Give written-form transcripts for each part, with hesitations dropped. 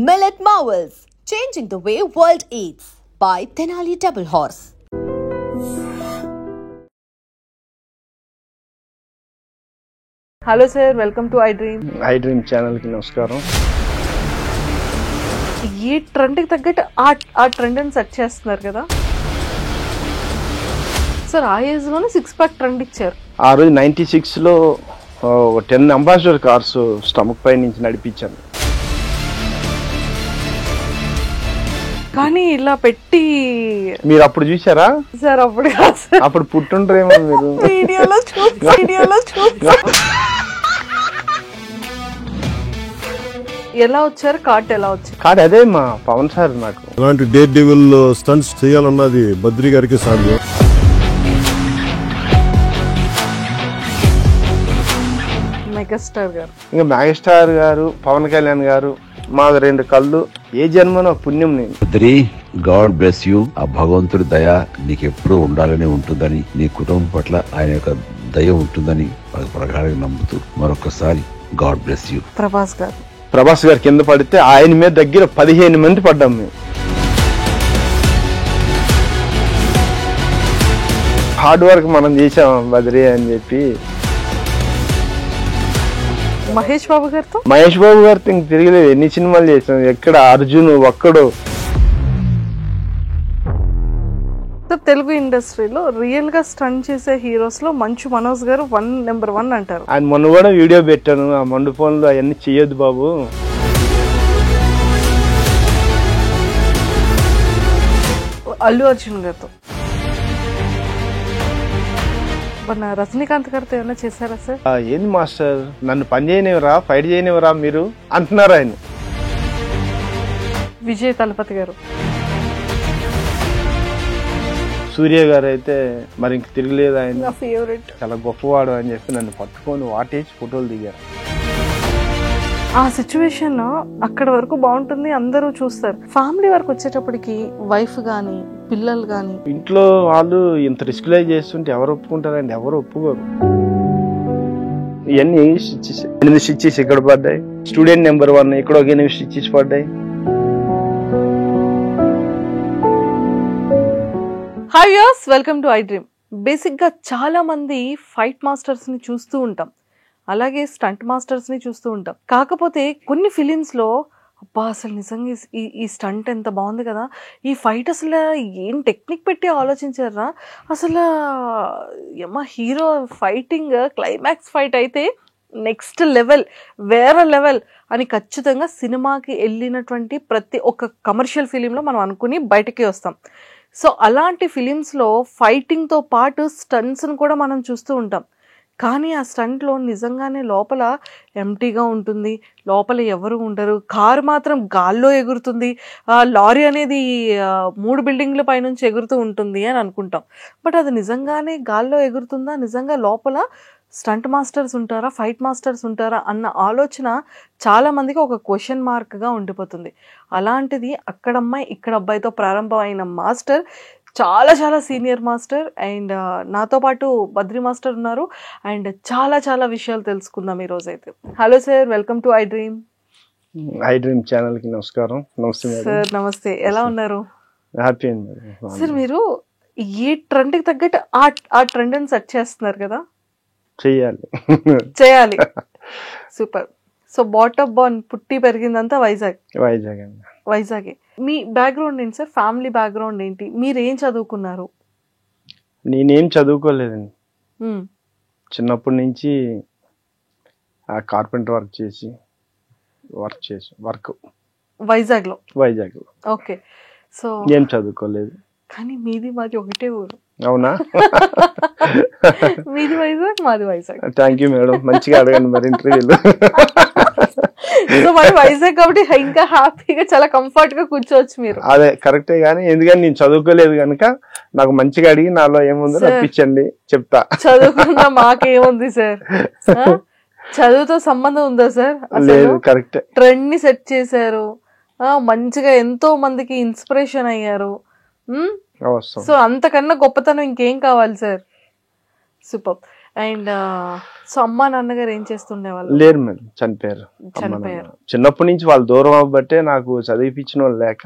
Millet Marvels, changing the way world eats by Tenali Double Horse. Hello sir, welcome to I dream channel కి నమస్కారం. ఈ trend కి తగ్గట్టు ఆ trend ని సెట్ చేస్తున్నారు కదా సార్. ఆ ఏజ్ లోనే 6 ప్యాక్ ట్రెండ్ ఇచ్చారు. ఆ రోజు 96 లో 10 అంబాసిడర్ కార్స్ స్టమక్ పై నుంచి నడిపించాను. కానీ ఇలా పెట్టి మీరు అప్పుడు చూసారా సార్? అప్పుడు అప్పుడు పుట్టుంటారేమో మీరు. వీడియోలో ఎలా వచ్చారు? కార్ట్ ఎలా వచ్చారు? కాదు, అదే మా పవన్ సార్. నాకు అలాంటి డేర్ డెవిల్ స్టంట్స్ చేయాలన్నది బద్రి గారికి సాధ్యం. మెగాస్టార్ గారు, ఇంకా మెగాస్టార్ గారు, పవన్ కళ్యాణ్ గారు, మా 2 కళ్ళు. ఏ జన్మనో పుణ్యం. నేను బద్రి, గాడ్ బ్లెస్ యూ. ఆ భగవంతుడి దయ నీకు ఎప్పుడూ ఉండాలని ఉంటుందని, నీ కుటుంబం పట్ల ఆయన యొక్క దయ ఉంటుందని ప్రగాఢంగా నమ్ముతూ మరొకసారి గాడ్ బ్లెస్ యూ. ప్రభాస్ గారు కింద పడితే ఆయన మీద దగ్గర 15 మంది పడ్డాం మేము. హార్డ్ వర్క్ మనం చేసాం బద్రి అని చెప్పి. మహేష్ బాబు గారితో ఇంక తిరగలేదు. ఎన్ని సినిమాలు చేసాం. ఎక్కడ అర్జున్ ఒక్కడు. తెలుగు ఇండస్ట్రీలో రియల్ గా స్టంట్ చేసే హీరోస్ లో మంచు మనోజ్ గారు నెంబర్ 1 అంటారు. ఆయన మొన్న కూడా వీడియో పెట్టాను. ఆ మండు ఫోన్లో అవన్నీ చెయ్యొద్దు బాబు. అల్లు అర్జున్ గారితో, రజనీకాంత్ గారితో ఏమైనా చేశారా సార్? ఏంది మాస్టర్, నన్ను పని చేయనివరా, ఫైట్ చేయనివరా మీరు అంటున్నారు ఆయన. విజయ్ తలపతి గారు, సూర్య గారు అయితే మరి ఇంక తిరగలేదు. ఆయన ఫేవరెట్, చాలా గొప్పవాడు అని చెప్పి నన్ను పట్టుకొని వాటేసి ఫోటోలు దిగారు. ఆ సిచ్యువేషన్ అక్కడ వరకు బాగుంటుంది, అందరూ చూస్తారు. ఫ్యామిలీ వరకు వచ్చేటప్పటికి వైఫ్ గాని పిల్లలు గాని, ఇంట్లో వాళ్ళు ఇంత రిస్క్ లైజ్ చేస్తుంటే ఎవరు ఒప్పుకుంటారండి? ఎవరు ఒప్పుకోరు. ఇవన్నీ 8 స్టిచెస్ ఇక్కడ పడ్డాయి. స్టూడెంట్ నెంబర్ 1 ఇక్కడ ఒక 8 స్టిచెస్ పడ్డాయి. Hi viewers, welcome to I dream. Basic గా చాలా మంది ఫైట్ మాస్టర్స్ ని చూస్తూ ఉంటాం, అలాగే స్టంట్ మాస్టర్స్ ని చూస్తూ ఉంటాం. కాకపోతే కొన్ని ఫిలిమ్స్ లో అబ్బా అసలు నిజంగా ఈ స్టంట్ ఎంత బాగుంది కదా, ఈ ఫైట్ అసలు ఏం టెక్నిక్ పెట్టి ఆలోచించారా, అసలు ఏమా హీరో ఫైటింగ్ క్లైమాక్స్ ఫైట్ అయితే నెక్స్ట్ లెవెల్, వేరే లెవెల్ అని ఖచ్చితంగా సినిమాకి వెళ్ళినటువంటి ప్రతి ఒక్క కమర్షియల్ ఫిలింలో మనం అనుకుని బయటకి వస్తాం. సో అలాంటి ఫిలిమ్స్లో ఫైటింగ్తో పాటు స్టంట్స్ని కూడా మనం చూస్తూ ఉంటాం. కానీ ఆ స్టంట్లో నిజంగానే లోపల ఎంటీగా ఉంటుంది, లోపల ఎవరు ఉండరు, కారు మాత్రం గాల్లో ఎగురుతుంది, లారీ అనేది 3 బిల్డింగ్ల పైనుంచి ఎగురుతూ ఉంటుంది అని అనుకుంటాం. బట్ అది నిజంగానే గాల్లో ఎగురుతుందా, నిజంగా లోపల స్టంట్ మాస్టర్స్ ఉంటారా, ఫైట్ మాస్టర్స్ ఉంటారా అన్న ఆలోచన చాలామందికి ఒక క్వశ్చన్ మార్క్గా ఉండిపోతుంది. అలాంటిది అక్కడమ్మాయి ఇక్కడ అబ్బాయితో ప్రారంభమైన మాస్టర్ చాలా చాలా సీనియర్ మాస్టర్. అండ్ నాతో పాటు బద్రి మాస్టర్ ఉన్నారు. అండ్ చాలా చాలా విషయాలు తెలుసుకుందాం ఈ రోజైతే. Hello sir, welcome to I dream channel కి నమస్కారం. నమస్తే సార్. నమస్తే, ఎలా ఉన్నారు? Happy sir. మీరు ఏ ట్రెండ్ కి తగ్గట్టు ఆ ట్రెండ్ ని సెట్ చేస్తున్నారు కదా, చేయాలి. సూపర్. సో బాటమ్ బాన్ పుట్టి పెరిగిందంతా వైజాగ్. మీ బ్యాక్గ్రౌండ్ ఏంటి సార్? ఫ్యామిలీ బ్యాక్గ్రౌండ్ ఏంటి? మీరు ఏం చదువుకున్నారు? నేనేం చదువుకోలేదండి. చిన్నప్పటి నుంచి ఆ కార్పెంటర్ వర్క్ వైజాగ్ లో. ఓకే. సో ఏం చదువుకోలేదు. కానీ మాది ఒకటే ఊరు. అవునా? మీది వైజాగ్, మాది వైజాగ్. థ్యాంక్ యూ మేడం, మంచిగా అడగండి మరి ఇంటర్వ్యూలో. సో మరి వైజాగ్ కాబట్టి ఇంకా హ్యాపీగా చాలా కంఫర్ట్ గా కూర్చోవచ్చు మీరు. అదే కరెక్టే, కానీ ఎందుకని నేను చదువుకోలేదు కనుక నాకు మంచిగా అడిగి నాలో ఏముందో రప్పించండి, చెప్తా. చదువుకున్నా మాకేముంది సార్? చదువుతో సంబంధం ఉందా సార్? లేదు, కరెక్ట్. ట్రెండ్ ని సెట్ చేశారు, మంచిగా ఎంతో మందికి ఇన్స్పిరేషన్ అయ్యారు. సో అంతకన్నా గొప్పతనం ఇంకేం కావాలి సార్? సూపర్. అండ్ సో అమ్మా నాన్నగారు ఏం చేస్తుండేవాళ్ళు? లేరు మేడం, చనిపోయారు. చనిపోయారు. చిన్నప్పటి నుంచి వాళ్ళు దూరం అవ్వబట్టే నాకు చదివిపించిన వాళ్ళు లేక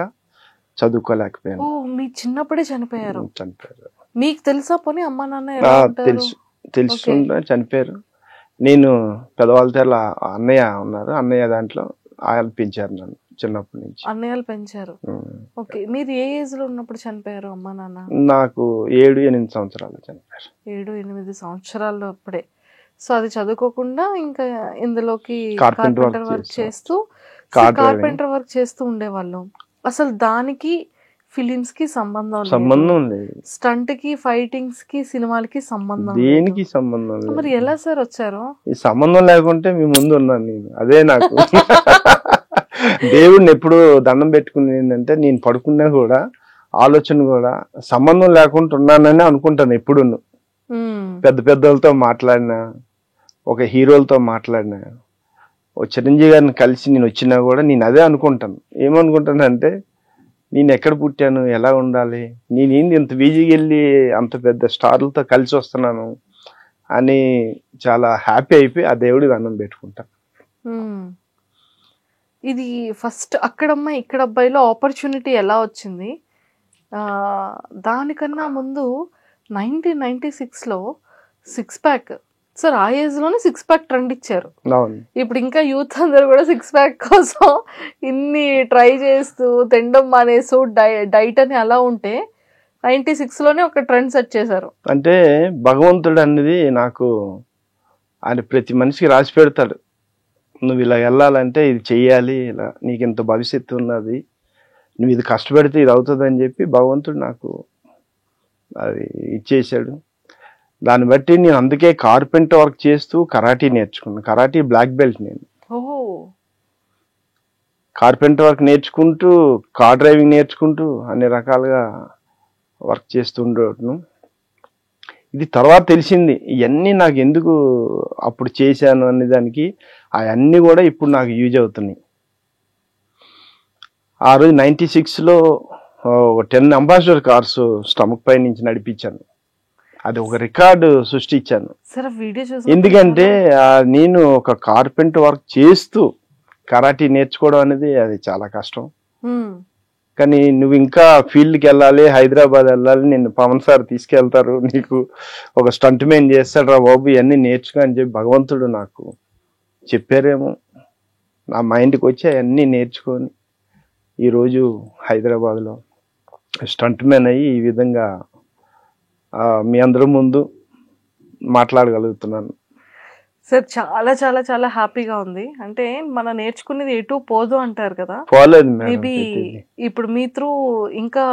చదువుకోలేకపోయాను. ఓ, మీ చిన్నప్పుడే చనిపోయారు. చనిపోయారు. మీకు తెలుసా పోనీ అమ్మా నాన్న ఎలా ఉంటారు? తెలుసుకుంటే చనిపోయారు. నేను పెద్దవాళ్ళ తెల్ల అన్నయ్య ఉన్నారు, అన్నయ్య దాంట్లో ఆయన పెంచారు నన్ను చిన్నప్పటి నుంచి. అన్నయ్యలు పెంచారు. ఓకే, మీరు ఏ ఏజ్ లో ఉన్నప్పుడు చనిపోయారు అమ్మా నాన్న? నాకు 7-8 సంవత్సరాలు చనిపోయారు. 7-8 సంవత్సరాలు అప్పుడే. సో అది చదువుకోకుండా ఇంకా ఇందులోకి కార్పెంటర్ వర్క్ చేస్తూ కార్ కార్పెంటర్ వర్క్ చేస్తూ ఉండేవాళ్ళు. అసలు దానికి ఫిలిమ్స్ కి సంబంధం లేదు, స్టంట్ కి, ఫైటింగ్స్ కి, సినిమాలకి సంబంధం దేనికి సంబంధం లేదు. మరి ఎలా సార్ వచ్చారు? ఈ సంబంధం లేకుంటే మీ ముందు ఉన్నాను నేను. అదే నాకు దేవుడిని ఎప్పుడు దండం పెట్టుకుని ఏంటంటే, నేను పడుకున్నా కూడా ఆలోచన కూడా సంబంధం లేకుండా ఉన్నానని అనుకుంటాను ఎప్పుడు. పెద్ద పెద్దలతో మాట్లాడినా, ఒక హీరోలతో మాట్లాడినా, ఓ చిరంజీవి గారిని కలిసి నేను వచ్చినా కూడా నేను అదే అనుకుంటాను. ఏమనుకుంటానంటే, నేను ఎక్కడ పుట్టాను, ఎలా ఉండాలి, నేనేంది ఇంత బిజీగా వెళ్ళి అంత పెద్ద స్టార్లతో కలిసి వస్తున్నాను అని చాలా హ్యాపీ అయిపోయి ఆ దేవుడికి దండం పెట్టుకుంటాను. ఇది ఫస్ట్ అక్కడమ్మాయి ఇక్కడ అబ్బాయిలో ఆపర్చునిటీ ఎలా వచ్చింది? దానికన్నా ముందు 1996లో 6 ప్యాక్ సార్, ఆ ఏజ్ లోనే 6 ప్యాక్ ట్రెండ్ ఇచ్చారు. ఇప్పుడు ఇంకా యూత్ అందరూ కూడా 6 ప్యాక్ కోసం ఇన్ని ట్రై చేస్తూ తినడం మానేసు డైట్ అని అలా ఉంటే 96లోనే ఒక ట్రెండ్ సెట్ చేశారు. అంటే భగవంతుడు అనేది నాకు ఆయన ప్రతి మనిషికి రాసి పెడతాడు. నువ్వు ఇలా వెళ్ళాలంటే ఇది చెయ్యాలి, ఇలా నీకు ఇంత భవిష్యత్తు ఉన్నది, నువ్వు ఇది కష్టపడితే ఇది అవుతుంది అని చెప్పి భగవంతుడు నాకు అది ఇచ్చేసాడు. దాన్ని బట్టి నేను అందుకే కార్పెంటర్ వర్క్ చేస్తూ కరాటీ నేర్చుకున్నాను. కరాటీ బ్లాక్ బెల్ట్ నేను. కార్పెంటర్ వర్క్ నేర్చుకుంటూ, కార్ డ్రైవింగ్ నేర్చుకుంటూ అన్ని రకాలుగా వర్క్ చేస్తుండను. ఇది తర్వాత తెలిసింది ఇవన్నీ నాకు ఎందుకు అప్పుడు చేశాను అనే దానికి. అవన్నీ కూడా ఇప్పుడు నాకు యూజ్ అవుతున్నాయి. ఆ రోజు 96లో 10 అంబాసిడర్ కార్స్ స్టమక్ పై నుంచి నడిపించాను. అది ఒక రికార్డు సృష్టించాను. ఎందుకంటే నేను ఒక కార్పెంటర్ వర్క్ చేస్తూ కరాటీ నేర్చుకోవడం అనేది అది చాలా కష్టం. కానీ నువ్వు ఇంకా ఫీల్డ్కి వెళ్ళాలి, హైదరాబాద్ వెళ్ళాలి, నిన్ను పవన్ సార్ తీసుకెళ్తారు, నీకు ఒక స్టంట్ మెయిన్ చేస్తాడు రా బాబు, ఇవన్నీ నేర్చుకో అని చెప్పి భగవంతుడు నాకు చెప్పారేమో. నా మైండ్కి వచ్చి అవన్నీ నేర్చుకొని ఈరోజు హైదరాబాద్లో స్టంట్ మెయిన్ అయ్యి ఈ విధంగా మీ అందరి ముందు మాట్లాడగలుగుతున్నాను. సార్ చాలా చాలా చాలా హ్యాపీగా ఉంది. అంటే మనం నేర్చుకునేది ఎటు పోదు అంటారు కదా, పోలేదు. మేబీ ఇప్పుడు మీ త్రూ ఇంకా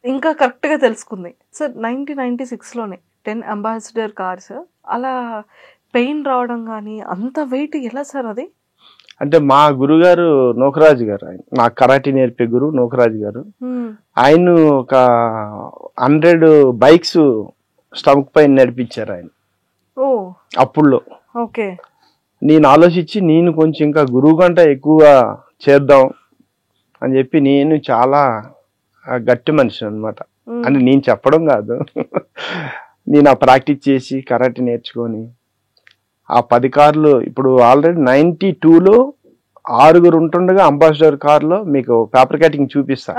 ఇంకా కరెక్ట్ గా తెలుసుకుంది. సార్ 1996లోనే 10 అంబాసిడర్ కార్స్, అలా పెయిన్ రావడం కానీ అంత వెయిట్ ఎలా సార్ అది? అంటే మా గురుగారు నోకరాజు గారు, ఆయన నాకు కరాటీ నేర్పే గురువు నోకరాజు గారు. ఆయన ఒక 100 బైక్స్ స్టమక్ పైన నడిపించారు ఆయన అప్పుడులో. ఓకే, నేను ఆలోచించి నేను కొంచెం ఇంకా గురువు కంటే ఎక్కువగా చేద్దాం అని చెప్పి, నేను చాలా గట్టి మనిషి అనమాట. అంటే నేను చెప్పడం కాదు, నేను ఆ ప్రాక్టీస్ చేసి కరాటీ నేర్చుకొని ఆ 10 కార్లు ఇప్పుడు ఆల్రెడీ 92లో 6 ఉంటుండగా అంబాసిడర్ కార్లో మీకు పేపర్ కటింగ్ చూపిస్తా.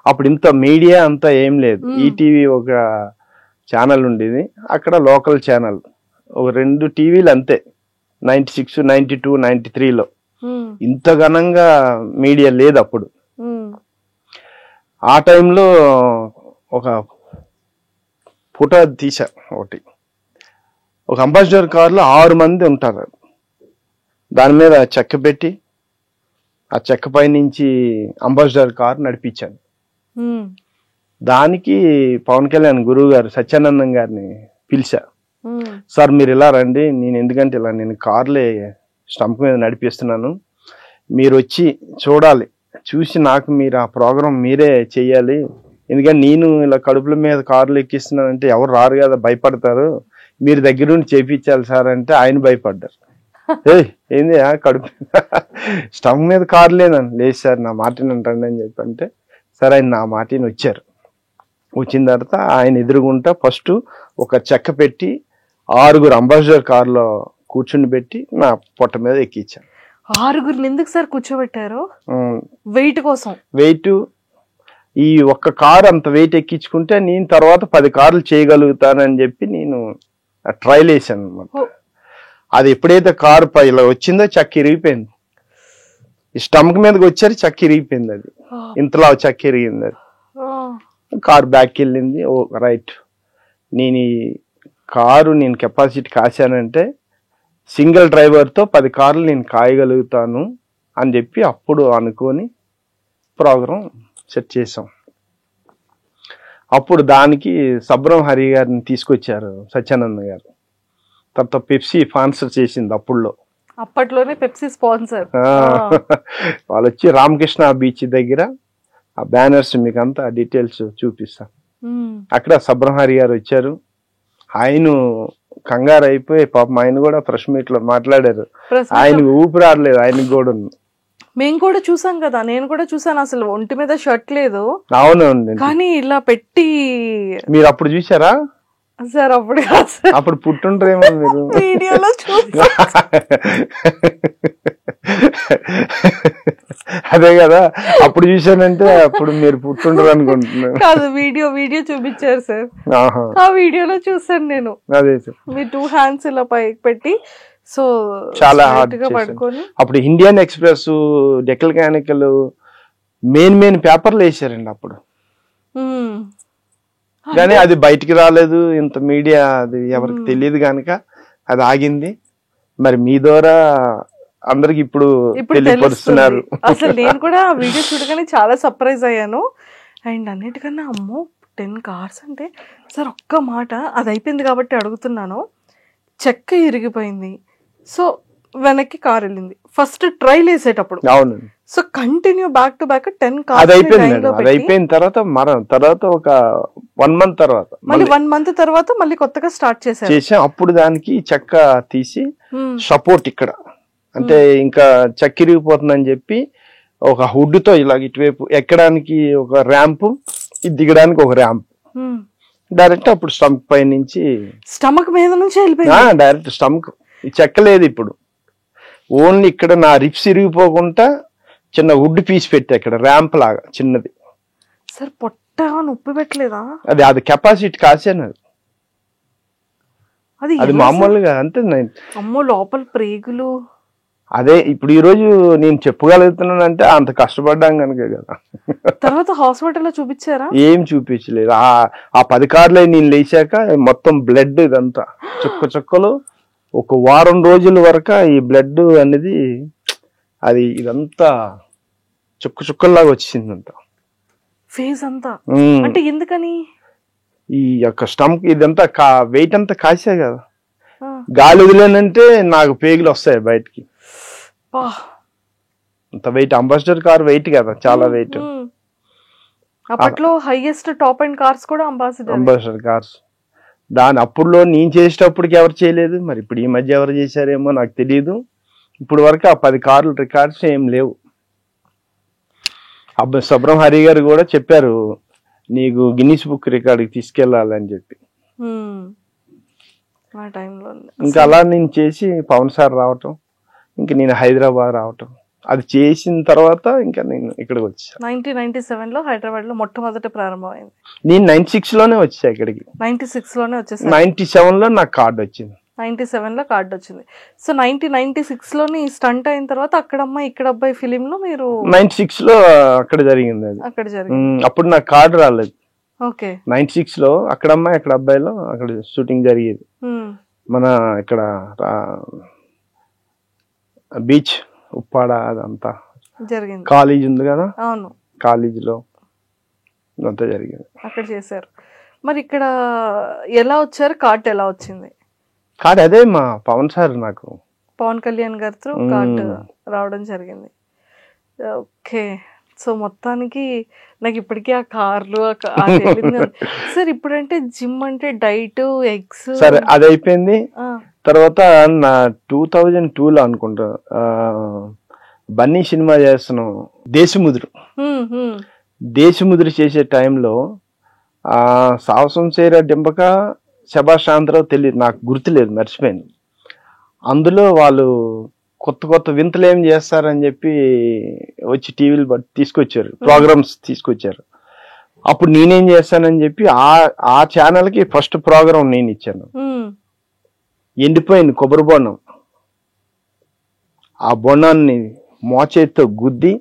అప్పుడు ఇంత మీడియా అంతా ఏం లేదు. ఈటీవీ ఒక ఛానల్ ఉండేది, అక్కడ లోకల్ ఛానల్ ఒక 2 టీవీలు అంతే. 96, 92, 93లో ఇంత ఘనంగా మీడియా లేదు అప్పుడు. ఆ టైంలో ఒక ఫోటో తీసా ఒకటి. ఒక అంబాసిడర్ కార్లో 6 మంది ఉంటారు. దాని మీద చెక్క పెట్టి ఆ చెక్క పై నుంచి అంబాసిడర్ కార్ నడిపించాను. దానికి పవన్ కళ్యాణ్ గురువు గారు సత్యానందం గారిని పిలిచా. సార్ మీరు ఇలా రండి, నేను ఎందుకంటే ఇలా నేను కార్లే స్టంప్ మీద నడిపిస్తున్నాను, మీరు వచ్చి చూడాలి, చూసి నాకు మీరు ఆ ప్రోగ్రాం మీరే చెయ్యాలి, ఎందుకంటే నేను ఇలా కడుపుల మీద కార్లు ఎక్కిస్తున్నానంటే ఎవరు రారు కదా, భయపడతారు, మీరు దగ్గరుండి చేయించాలి సార్ అంటే ఆయన భయపడ్డారు. ఏంది కడుపు స్టంప్ మీద కారు లేదని. లేదు సార్ నా మాటని అంటండి అని చెప్పి అంటే, సరే ఆయన నా మాటని వచ్చారు. వచ్చిన తర్వాత ఆయన ఎదురుగుంటా ఫస్ట్ ఒక చెక్క పెట్టి 6 అంబాసిడర్ కార్లో కూర్చుని పెట్టి నా పొట్ట మీద ఎక్కించాను. 6 ఎందుకు సార్ కూర్చోబెట్టారు? వెయిట్ కోసం. వెయిట్, ఈ ఒక్క కారు అంత వెయిట్ ఎక్కించుకుంటే నేను తర్వాత 10 కార్లు చేయగలుగుతానని చెప్పి నేను ట్రైల్ వేసాను అనమాట. అది ఎప్పుడైతే కారు ఇలా వచ్చిందో చక్కెర ఇరిగిపోయింది. ఈ స్టమక్ మీదకి వచ్చారు, చక్కెర ఇరిగిపోయింది. అది ఇంతలా చక్కెర ఇరిగింది. అది కారు బ్యాక్కి వెళ్ళింది. ఓ రైట్, నేను ఈ కారు నేను కెపాసిటీ కాశానంటే సింగిల్ డ్రైవర్తో 10 కార్లు నేను కాయగలుగుతాను అని చెప్పి అప్పుడు అనుకొని ప్రోగ్రాం సెట్ చేసాం. అప్పుడు దానికి సబ్రం హరి గారిని తీసుకొచ్చారు, సత్యానంద గారు. తర్వాత పెప్సీ స్పాన్సర్ చేసింది అప్పట్లోనే పెప్సీ స్పాన్సర్. వాళ్ళు వచ్చి రామకృష్ణ బీచ్ దగ్గర ఆ బ్యానర్స్ మీకు అంతా డీటెయిల్స్ చూపిస్తాను. అక్కడ సబ్రం హరి గారు వచ్చారు. ఆయన కంగారు అయిపోయి పాపం ఆయన కూడా ప్రెస్ మీట్ లో మాట్లాడారు. ఆయనకు ఊపిరి ఆడలేదు. ఆయనకు కూడా మేము కూడా చూసాం కదా, నేను కూడా చూసాను. అసలు ఒంటి మీద షర్ట్ లేదు. అవునండి, కానీ ఇలా పెట్టి. మీరు అప్పుడు చూసారా సార్? అప్పుడు పుట్టుంటారేమో మీరు. వీడియోలో అదే కదా, అప్పుడు చూసానంటే అప్పుడు మీరు పుట్టుంటారు అనుకుంటున్నాను. కాదు, వీడియో చూపించారు సార్. ఆ వీడియోలో చూసాను నేను. అదే సార్, మీ 2 హ్యాండ్స్ ఇలా పైకి పెట్టి సో చాలా హార్డ్ పడుకొని. అప్పుడు ఇండియన్ ఎక్స్ప్రెస్, డెక్కల్ మెయిన్ పేపర్లు వేసారండి అప్పుడు. కానీ అది బయటికి రాలేదు, ఇంత మీడియా అది ఎవరికి తెలియదు కనుక అది ఆగింది. మరి మీ ద్వారా అందరికి ఇప్పుడు తెలియపరుస్తున్నారు. అసలు నేను కూడా ఆ వీడియో చూడగానే చాలా సర్ప్రైజ్ అయ్యాను. అండ్ అన్నిటికన్నా అమ్మో 10 కార్స్ అంటే సార్, ఒక్క మాట అది అయిపోయింది కాబట్టి అడుగుతున్నాను. చెక్క ఇరిగిపోయింది, సో వెనక్కి కార్ వెళ్ళింది. ఫస్ట్ ట్రైల్ వేసేటప్పుడు. అవును. So continue back to back 10 cars. అది అయిపోయిన తర్వాత తర్వాత ఒక 1 మంత్ తర్వాత మళ్ళీ 1 మంత్ తర్వాత మళ్ళీ కొత్తగా స్టార్ట్ చేసాం. అప్పుడు దానికి చెక్క తీసి సపోర్ట్ ఇక్కడ అంటే ఇంకా చెక్క ఇరిగిపోతుందని చెప్పి ఒక హుడ్ తో ఇలా ఇటువైపు ఎక్కడానికి ఒక ర్యాంప్, దిగడానికి ఒక ర్యాంప్. డైరెక్ట్ అప్పుడు స్టమక్ పై నుంచి స్టమక్ మీద నుంచి వెళ్ళిపోయింది. డైరెక్ట్ స్టమక్ చెక్కలేదు. ఇప్పుడు ఓన్లీ ఇక్కడ నా రిప్స్ ఇరిగిపోకుండా చిన్న వుడ్ పీస్ పెట్టి అక్కడ ర్యాంప్ లాగా చిన్నది. సార్ పొట్ట నొప్పి పెట్టలేదా? అది కెపాసిటీ కాసాను. అది మామూలుగా అంతే. అమ్మో, లోపల ప్రేగులు. అదే ఇప్పుడు ఈ రోజు నేను చెప్పగలుగుతున్నాను అంటే అంత కష్టపడ్డాం కనుక కదా. తర్వాత హాస్పిటల్లో చూపించారా? ఏం చూపించలేదు. ఆ 10 కార్లే నేను లేచాక మొత్తం బ్లడ్ ఇదంతా చుక్కలు. ఒక వారం రోజుల వరకు ఈ బ్లడ్ అనేది అది ఇదంతా చుక్కల్లాగా వచ్చిందంట ఫేస్ అంతా. అంటే ఎందుకని? ఈ యొక్క స్టమక్ ఇదంతా వెయిట్ అంతా కాసే కదా, గాలి వదిలేనంటే నాకు పేగులు వస్తాయి బయటికి. అంత వెయిట్, అంబాసిడర్ కార్ వెయిట్ కదా, చాలా వెయిట్. అప్పట్లో హైయెస్ట్ టాప్ అండ్ కార్స్ కూడా అంబాసిడర్ కార్స్. దాని అప్పుడులో నేను చేసేటప్పటికి ఎవరు చేయలేదు. మరి ఇప్పుడు ఈ మధ్య ఎవరు చేశారేమో నాకు తెలియదు. ఇప్పుడు వరకు ఆ 10 కార్లు రికార్డ్స్ ఏం లేవు. సబ్రం హరి గారు కూడా చెప్పారు, నీకు గిన్నిస్ బుక్ రికార్డుకి తీసుకెళ్లాలని చెప్పి. ఇంకా అలా నేను చేసి పవన్ సార్ రావటం, ఇంకా నేను హైదరాబాద్ రావటం, అది చేసిన తర్వాత ఇంకా నేను ఇక్కడికి వచ్చాను. 1997లో హైదరాబాద్ లో మొట్టమొదటి ప్రారంభమైంది. నేను 96 లోనే వచ్చా ఇక్కడికి. 96 లోనే వచ్చేసాను. 97 లో నాకు కార్డు వచ్చింది. 97 లో కార్డు వచ్చింది. సో 1996 లోని స్టంట్ అయిన తర్వాత అక్కడమ్మ ఇక్కడ అబ్బాయి ఫిలిం లో మీరు 96 లో అక్కడ జరిగింది. అది అక్కడ జరిగింది. అప్పుడు నాకు కార్డు రాలేదు. ఓకే. 96 లో అక్కడమ్మ ఇక్కడ అబ్బాయిలో అక్కడ షూటింగ్ జరిగేది. మన ఇక్కడ బీచ్ ఉప్పాడ అదంతా జరిగింది. కాలేజ్ ఉంది కదా, అవును, కాలేజీలో అంతా జరిగింది. అక్కడ చేశారు. మరి ఇక్కడ ఎలా వచ్చారు? కార్డు ఎలా వచ్చింది? కార్డు అదే మా పవన్ సార్, నాకు పవన్ కళ్యాణ్ గారితో కార్డు రావడం జరిగింది. ఓకే. సో మొత్తానికి నాకు ఇప్పటికీ ఆ కార్లు సార్. ఇప్పుడంటే జిమ్ అంటే డైట్, ఎగ్స్. సరే, అది అయిపోయింది. తర్వాత నా 2002లో అనుకుంటా బన్నీ సినిమా చేస్తున్నాం, దేశముద్రు చేసే టైంలో సాహసం చేర డింపక శభాష్ ఆంధ్రావు తెలియదు, నాకు గుర్తులేదు, మర్చిపోయాను. అందులో వాళ్ళు కొత్త కొత్త వింతలు ఏం చేస్తారని చెప్పి వచ్చి టీవీలు బట్టి తీసుకొచ్చారు, ప్రోగ్రామ్స్ తీసుకొచ్చారు. అప్పుడు నేనేం చేస్తానని చెప్పి ఆ ఛానల్కి ఫస్ట్ ప్రోగ్రామ్ నేను ఇచ్చాను. ఎండిపోయింది కొబ్బరి బొండం, ఆ బొండాన్ని మోచేతితో గుద్ది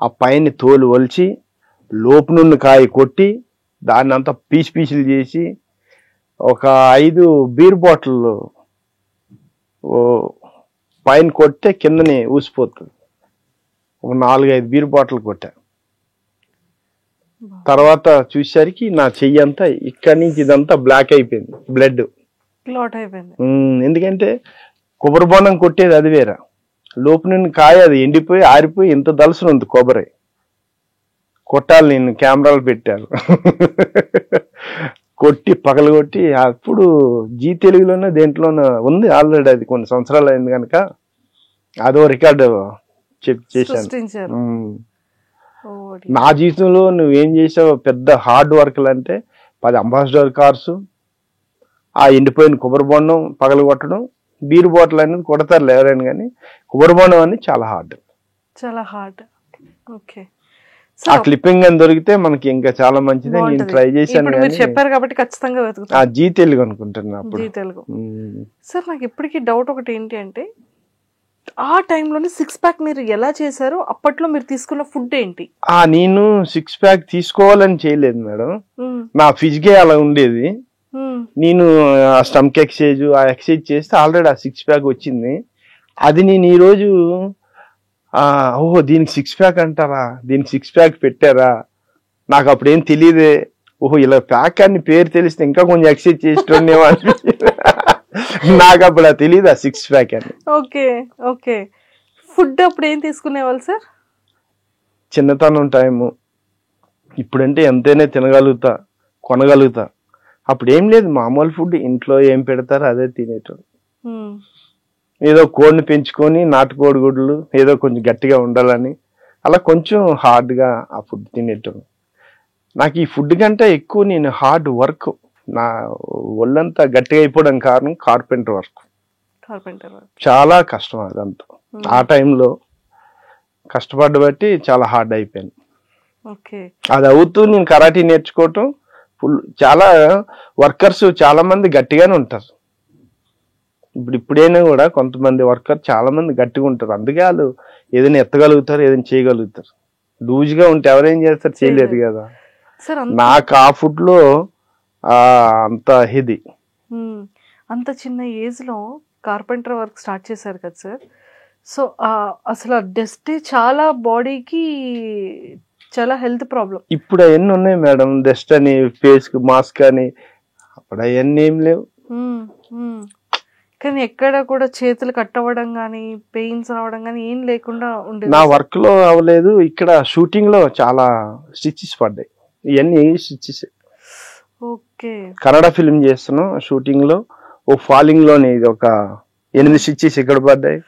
ఆ పైన తోలు ఒలిచి లోపు నుండి కాయ కొట్టి దాన్ని అంతా పీసులు చేసి ఒక 5 బీర్ బాటిల్ పైన కొట్టే కిందనే ఊసిపోతుంది. ఒక 4-5 బీర్ బాటిల్ కొట్టా. తర్వాత చూసేసరికి నా చెయ్యి అంతా ఇక్కడి నుంచి ఇదంతా బ్లాక్ అయిపోయింది, బ్లడ్ క్లాట్ అయిపోయింది. ఎందుకంటే కొబ్బరి బొండం కొట్టేది అది వేరే, లోపు నుండి కాయ అది ఎండిపోయి ఆరిపోయి ఇంత దలసన ఉంది కొబ్బరి. కొట్టాలి, నేను కెమెరాలు పెట్టాను. కొట్టి పగలగొట్టి అప్పుడు జీ తెలుగులోనే దేంట్లోనే ఉంది ఆల్రెడీ, అది కొన్ని సంవత్సరాలు అయింది కనుక అదో రికార్డు చేశాను. నా జీవితంలో నువ్వేం చేసావు పెద్ద హార్డ్ వర్క్లు అంటే 10 అంబాసిడర్ కార్స్, ఆ ఎండిపోయిన కొబ్బరి బొండం పగలగొట్టడం, బీర్ బాటిల్ అనేది కొడతారు ఎవరైనా, కానీ కొబ్బరి బొండం అనేది చాలా హార్డ్. ఓకే, ఆ క్లిప్పింగ్ అని దొరికితే మనకి ఇంకా చాలా మంచిది. నేను ట్రై చేశాను, చెప్పారు కాబట్టి ఖచ్చితంగా ఆ జీ తెలుగు అనుకుంటున్నా అప్పుడు. జీ తెలుగు. సార్ నాకు ఇప్పటికీ డౌట్ ఒకటి ఏంటి అంటే, ఆ టైంలోనే 6 ప్యాక్ మీరు ఎలా చేశారు? అప్పట్లో మీరు తీసుకున్న ఫుడ్ ఏంటి? నేను 6 ప్యాక్ తీసుకోవాలని చేయలేదు మేడం, నా ఫిజికే అలా ఉండేది. నేను ఆ స్టమక్ ఎక్సర్సైజ్ ఆ ఎక్సర్సైజ్ చేస్తే ఆల్రెడీ ఆ 6 ప్యాక్ వచ్చింది. అది నేను ఈరోజు ఓహో దీనికి 6 ప్యాక్ అంటారా, దీనికి 6 ప్యాక్ పెట్టారా, నాకు అప్పుడేం తెలియదే. ఓహో ఇలా ప్యాక్ అని పేరు తెలిస్తే ఇంకా కొంచెం ఎక్సర్సైజ్ చేస్తుండేవా, నాకు అప్పుడు తెలియదు ఆ 6 ప్యాక్ అని. Okay okay. ఫుడ్ అప్పుడు ఏం తీసుకునేవాళ్ళు సార్? చిన్నతనం టైము, ఇప్పుడంటే ఎంతైనా తినగలుగుతా, కొనగలుగుతా. అప్పుడు ఏం లేదు, మామూలు ఫుడ్, ఇంట్లో ఏం పెడతారో అదే తినేటోడు. ఏదో కోడిని పెంచుకొని నాటుకోడి గుడ్లు ఏదో కొంచెం గట్టిగా ఉండాలని అలా కొంచెం హార్డ్గా ఆ ఫుడ్ తినేటోడు. నాకు ఈ ఫుడ్ కంటే ఎక్కువ నేను హార్డ్ వర్క్, నా ఒళ్ళంతా గట్టిగా అయిపోవడం కారణం కార్పెంటర్ వర్క్. చాలా కష్టం అదంతా. ఆ టైంలో కష్టపడ్డ బట్టి చాలా హార్డ్ అయిపోయాను. అది అవుతూ నేను కరాటీ నేర్చుకోవటం ఫుల్. చాలా వర్కర్స్ చాలా మంది గట్టిగానే ఉంటారు. ఇప్పుడైనా కూడా కొంతమంది వర్కర్ చాలా మంది గట్టిగా ఉంటారు, అందుకే వాళ్ళు ఏదైనా ఎత్తగలుగుతారు, ఏదైనా చేయగలుగుతారు. లూజ్గా ఉంటే ఎవరేం చేస్తారు, చేయలేరు కదా. నాకు ఆ ఫుడ్ లో అంత ఇది. అంత చిన్న ఏజ్ లో కార్పెంటర్ వర్క్ స్టార్ట్ చేశారు కదా సార్. సో అసలు డస్ట్ చాలా బాడీకి చాలా హెల్త్ ప్రాబ్లం. ఇప్పుడు అవన్నీ ఉన్నాయి మేడం, డస్ట్ అని, ఫేస్ కి మాస్క్ అని, అప్పుడు అవన్నీ ఏం లేవు. కానీ ఎక్కడ కూడా చేతులు కట్ అవ్వడం కానీ పెయిన్స్ రావడం కానీ ఏం లేకుండా ఉండేది. నా వర్క్ లో అవ్వలేదు, ఇక్కడ షూటింగ్ లో చాలా స్టిచెస్ పడ్డాయి. ఇవన్నీ స్టిచెస్. ఓకే. కన్నడ ఫిల్మ్ చేస్తున్నాం, షూటింగ్ లో ఓ ఫాలింగ్ లోనే ఇది ఒక 8 స్టిచెస్ ఇక్కడ పడ్డాయి.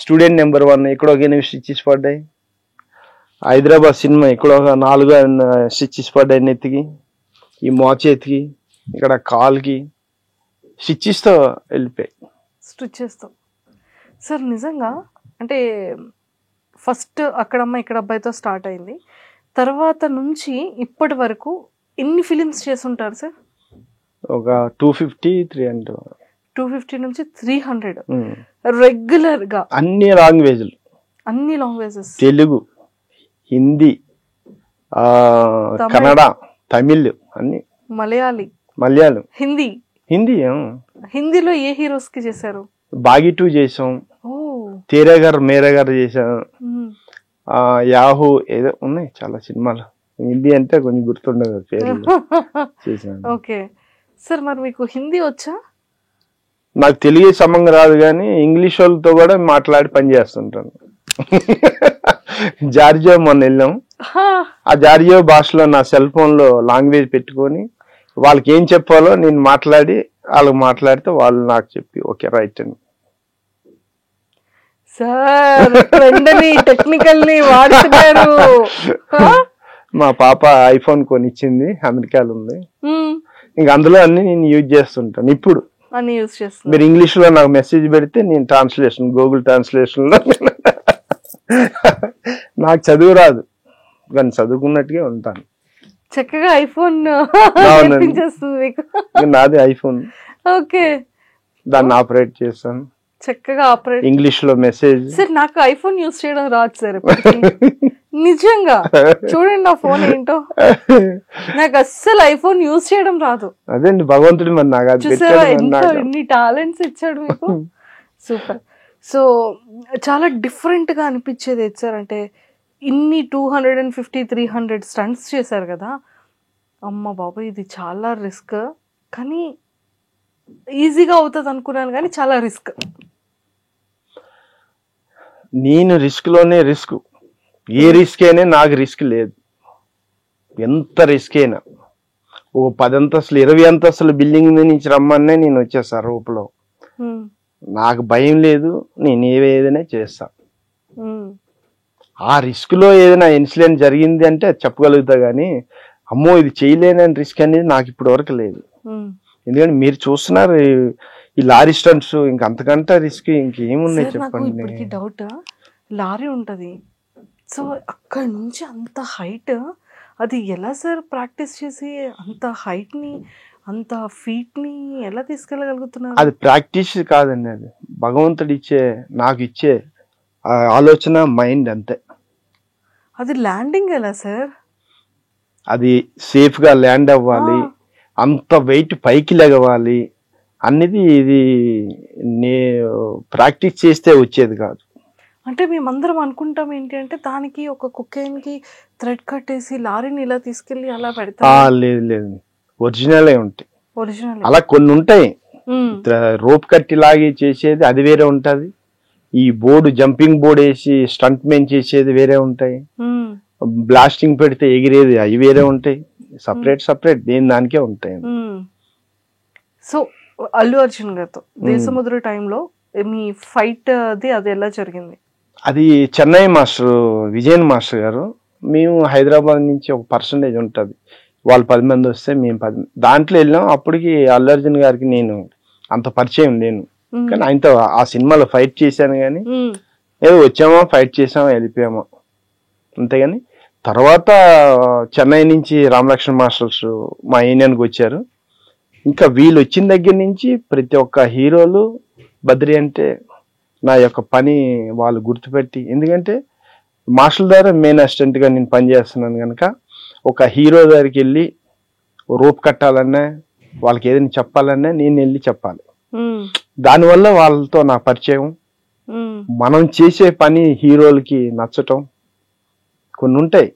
స్టూడెంట్ నెంబర్ 1 ఇక్కడ ఒక 8 స్టిచెస్ పడ్డాయి. హైదరాబాద్ సినిమా ఇక్కడ ఒక 4 స్టిచెస్ పడ్డాయి నెత్తికి, ఈ మోచేతికి, ఇక్కడ కాల్కి స్టిచెస్ తో వెళ్ళిపోయాయి. స్టిచెస్ తో. సార్ నిజంగా అంటే ఫస్ట్ అక్కడమ్మ ఇక్కడ అబ్బాయితో స్టార్ట్ అయింది, తర్వాత నుంచి ఇప్పటి వరకు ఎన్ని ఫిలిమ్స్ చేస్తుంటారు సార్? ఒక 250-300. 250 నుంచి 300 రెగ్యులర్ గా. అన్ని లాంగ్వేజ్లు, అన్ని లాంగ్వేజెస్, తెలుగు, హిందీ, కన్నడ, తమిళ్, అన్ని, మలయాళం, హిందీ. హిందీలో ఏ హీరోస్ కి చేశారు? బాగి 2 చేసాం, తేరే గారు మేరే గారు చేసాం, యాహూ ఏదో ఉన్నాయి చాలా సినిమాలు. హిందీ అంటే కొంచెం గుర్తుండదు పేరు చేసాను. ఓకే సార్, మరి మీకు హిందీ వచ్చా? నాకు తెలుగు సంబంధం రాదు, కానీ ఇంగ్లీష్ వాళ్ళతో కూడా మాట్లాడి పని చేస్తుంటాను. జార్జియో మొన్న వెళ్ళాం, ఆ జార్జియో భాషలో నా సెల్ ఫోన్ లో లాంగ్వేజ్ పెట్టుకొని వాళ్ళకి ఏం చెప్పాలో నేను మాట్లాడి వాళ్ళకి మాట్లాడితే వాళ్ళు నాకు చెప్పి ఓకే రైట్ అని. టెక్నికల్ మా పాప ఐఫోన్ కొనిచ్చింది, అమెరికాలో ఉంది. ఇంకా అందులో అన్ని నేను యూజ్ చేస్తుంటాను. ఇప్పుడు అన్ని యూజ్ చేస్తాను. మీరు ఇంగ్లీష్ లో నాకు మెసేజ్ పెడితే నేను ట్రాన్స్లేషన్ గూగుల్ ట్రాన్స్లేషన్ లో నాకు చదువు రాదు కానీ చదువుకున్నట్టుగా ఉంటాను. చక్కగా ఐఫోన్ అవునండి. నేర్పించేస్తుంది మీకు. నాది ఐఫోన్, ఓకే, దాన్ని ఆపరేట్ చేస్తాను. చక్కగా ఆపరేట్ ఇంగ్లీష్ లో మెసేజ్. సార్ నాకు ఐఫోన్ యూజ్ చేయడం రాదు సార్ నిజంగా. చూడండి నా ఫోన్ ఏంటో, నాకు అస్సలు ఐఫోన్ యూజ్ చేయడం రాదు. అదేండి భగవంతుడు మరి నాకు అది చూసారా పెట్టాడు మరి ఎంత నాకు. ఎన్ని టాలెంట్స్ ఇచ్చాడు మీకు. సూపర్. సో చాలా డిఫరెంట్ గా అనిపించేది ఏది సార్ అంటే ఇన్ని 250, 300 స్టంట్స్ చేశారు కదా. అమ్మ బాబాయ్ ఇది చాలా రిస్క్, కానీ ఈజీగా అవుతుంది అనుకున్నాను కానీ చాలా రిస్క్. నేను రిస్క్ లోనే రిస్క్. ఏ రిస్క్ అయినా నాకు రిస్క్ లేదు. ఎంత రిస్క్ అయినా ఓ 10 అంతస్తులు 20 అంతస్తుల బిల్డింగ్ మీద నుంచి రమ్మనే నేను వచ్చేసా రూపులో. నాకు భయం లేదు, నేను ఏదైనా చేస్తా. ఆ రిస్క్ లో ఏదైనా ఇన్సిడెంట్ జరిగింది అంటే అది చెప్పగలుగుతా గానీ అమ్మో ఇది చేయలేనని రిస్క్ అనేది నాకు ఇప్పటి వరకు లేదు. ఎందుకంటే మీరు చూస్తున్నారు ఈ లారీ స్టంట్స్, ఇంక అంతకంటే రిస్క్ ఇంకేమున్నాయి చెప్పండి. ఇప్పటికి డౌట్, లారీ ఉంటది, సో అక్కడ నుంచి అంత హైట్ అది ఎలా సార్ ప్రాక్టీస్ చేసి అంత హైట్ ని అంత ఫీట్ ని ఎలా తీసుకెళ్ళగలుగుతున్నారు? అది ప్రాక్టీస్ కాదండి, అది భగవంతుడు ఇచ్చే నాకు ఇచ్చే ఆలోచన మైండ్ అంతే. అది ల్యాండింగ్ ఎలా సార్? అది సేఫ్ గా ల్యాండ్ అవ్వాలి, అంత వెయిట్ పైకి లెగవాలి అన్నది ఇది ప్రాక్టీస్ చేస్తే వచ్చేది కాదు. అంటే మేమందరం అనుకుంటాం ఏంటి అంటే దానికి ఒక కుక్కైన్ కి థ్రెడ్ కట్టేసి లారీని ఇలా తీసుకెళ్లి అలా పెడతారు. లేదు లేదు, ఒరిజినలే ఉంటాయి. ఒరిజినల్ అలా కొన్ని ఉంటాయి, రోప్ కట్టి లాగి చేసేది అది వేరే ఉంటది. ఈ బోర్డు జంపింగ్ బోర్డు వేసి స్టంట్ మెన్ చేసేది వేరే ఉంటాయి. బ్లాస్టింగ్ పెడితే ఎగిరేది అవి వేరే ఉంటాయి. సపరేట్ దేని దానికే ఉంటాయి. సో అల్లు అర్జున్ గారితో దేశముద్ర టైంలో మీ ఫైట్ అది ఎలా జరిగింది? అది చెన్నై మాస్టర్ విజయన్ మాస్టర్ గారు, మేము హైదరాబాద్ నుంచి ఒక పర్సంటేజ్ ఉంటుంది, వాళ్ళు 10 మంది వస్తే మేము 10 దాంట్లో వెళ్ళాం. అప్పటికి అల్లు అర్జున్ గారికి నేను అంత పరిచయం లేను, కానీ ఆయనతో ఆ సినిమాలో ఫైట్ చేశాను. కానీ ఏదో వచ్చామో ఫైట్ చేసామో వెళ్ళిపోయామో అంతేగాని. తర్వాత చెన్నై నుంచి రామలక్ష్మణ్ మాస్టర్స్ మా యూనియన్కి వచ్చారు. ఇంకా వీళ్ళు వచ్చిన దగ్గర నుంచి ప్రతి ఒక్క హీరోలు బద్రి అంటే నా యొక్క పని వాళ్ళు గుర్తుపెట్టి, ఎందుకంటే మాస్టర్ల ద్వారా మెయిన్ అసిస్టెంట్గా నేను పనిచేస్తున్నాను కనుక ఒక హీరో దగ్గరికి వెళ్ళి రోప్ కట్టాలన్నా వాళ్ళకి ఏదైనా చెప్పాలన్నా నేను వెళ్ళి చెప్పాలి. దానివల్ల వాళ్ళతో నా పరిచయం, మనం చేసే పని హీరోలకి నచ్చటం కొన్ని ఉంటాయి.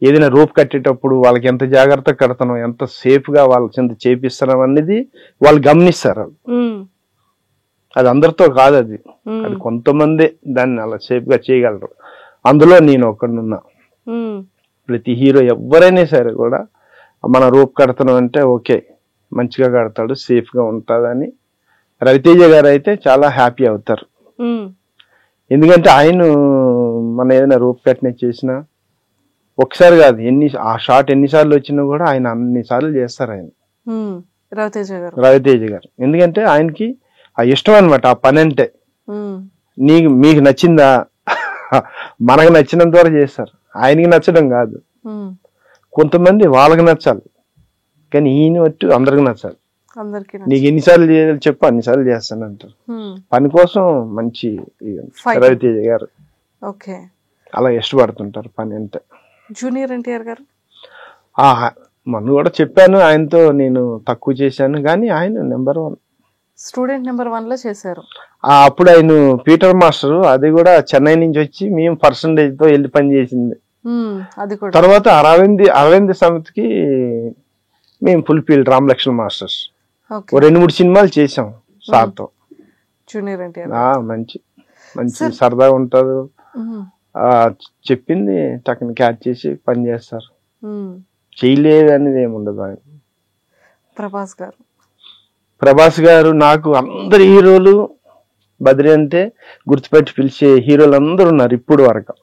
ఏదైనా రోప్ కట్టేటప్పుడు వాళ్ళకి ఎంత జాగ్రత్తగా కడతానో, ఎంత సేఫ్ గా వాళ్ళ చింత చేపిస్తున్నాం అనేది వాళ్ళు గమనిస్తారు. అది అందరితో కాదు, అది కొంతమందే దాన్ని అలా సేఫ్ గా చేయగలరు. అందులో నేను ఒకడున్నా. ప్రతి హీరో ఎవరైనా సరే కూడా మన రోప్ కడతాను అంటే ఓకే మంచిగా కడతాడు, సేఫ్ గా ఉంటుందని. రవితేజ గారు అయితే చాలా హ్యాపీ అవుతారు. ఎందుకంటే ఆయన మన ఏదైనా రోప్ కట్టిన చేసినా ఒకసారి కాదు, ఆ షాట్ ఎన్నిసార్లు వచ్చినా కూడా ఆయన అన్నిసార్లు చేస్తారు ఆయన రవితేజ గారు. ఎందుకంటే ఆయనకి ఆ ఇష్టం అనమాట ఆ పని అంటే. మీకు నచ్చిందా, మనకు నచ్చినంత వరకు చేస్తారు, ఆయనకి నచ్చడం కాదు. కొంతమంది వాళ్ళకి నచ్చాలి కానీ ఈయన వట్టు అందరికి నచ్చాలి. నీకు ఎన్నిసార్లు చేయాలి చెప్పు అన్నిసార్లు చేస్తాను అంటారు. పని కోసం మంచి రవితేజ గారు అలా ఇష్టపడుతుంటారు పని అంటే. జూనియర్ ఎన్టీఆర్ గారు మొన్న కూడా చెప్పాను, ఆయనతో నేను తక్కువ చేశాను కానీ ఆయన నెంబర్ 1 స్టూడెంట్ నెంబర్ 1 లో చేశారు. అప్పుడు ఆయన పీటర్ మాస్టర్, అది కూడా చెన్నై నుంచి వచ్చి మేము పర్సంటేజ్ తో వెళ్ళి పని చేసింది. తర్వాత అరవింద్ సమితికి మేము ఫుల్ ఫీల్డ్ రామలక్ష్మణ్ మాస్టర్స్ 2-3 సినిమాలు చేసాం సార్తో. జూనియర్ ఎన్టీఆర్ మంచి సరదాగా ఉంటారు, చెప్పింది టక్కన క్యాచ్ చేసి పని చేస్తారు, చేయలేదు అనేది ఏముండదు. ఆయన ప్రభాస్ గారు నాకు అందరు హీరోలు బద్రి అంటే గుర్తుపెట్టి పిలిచే హీరోలు అందరూ ఉన్నారు ఇప్పుడు వరకు.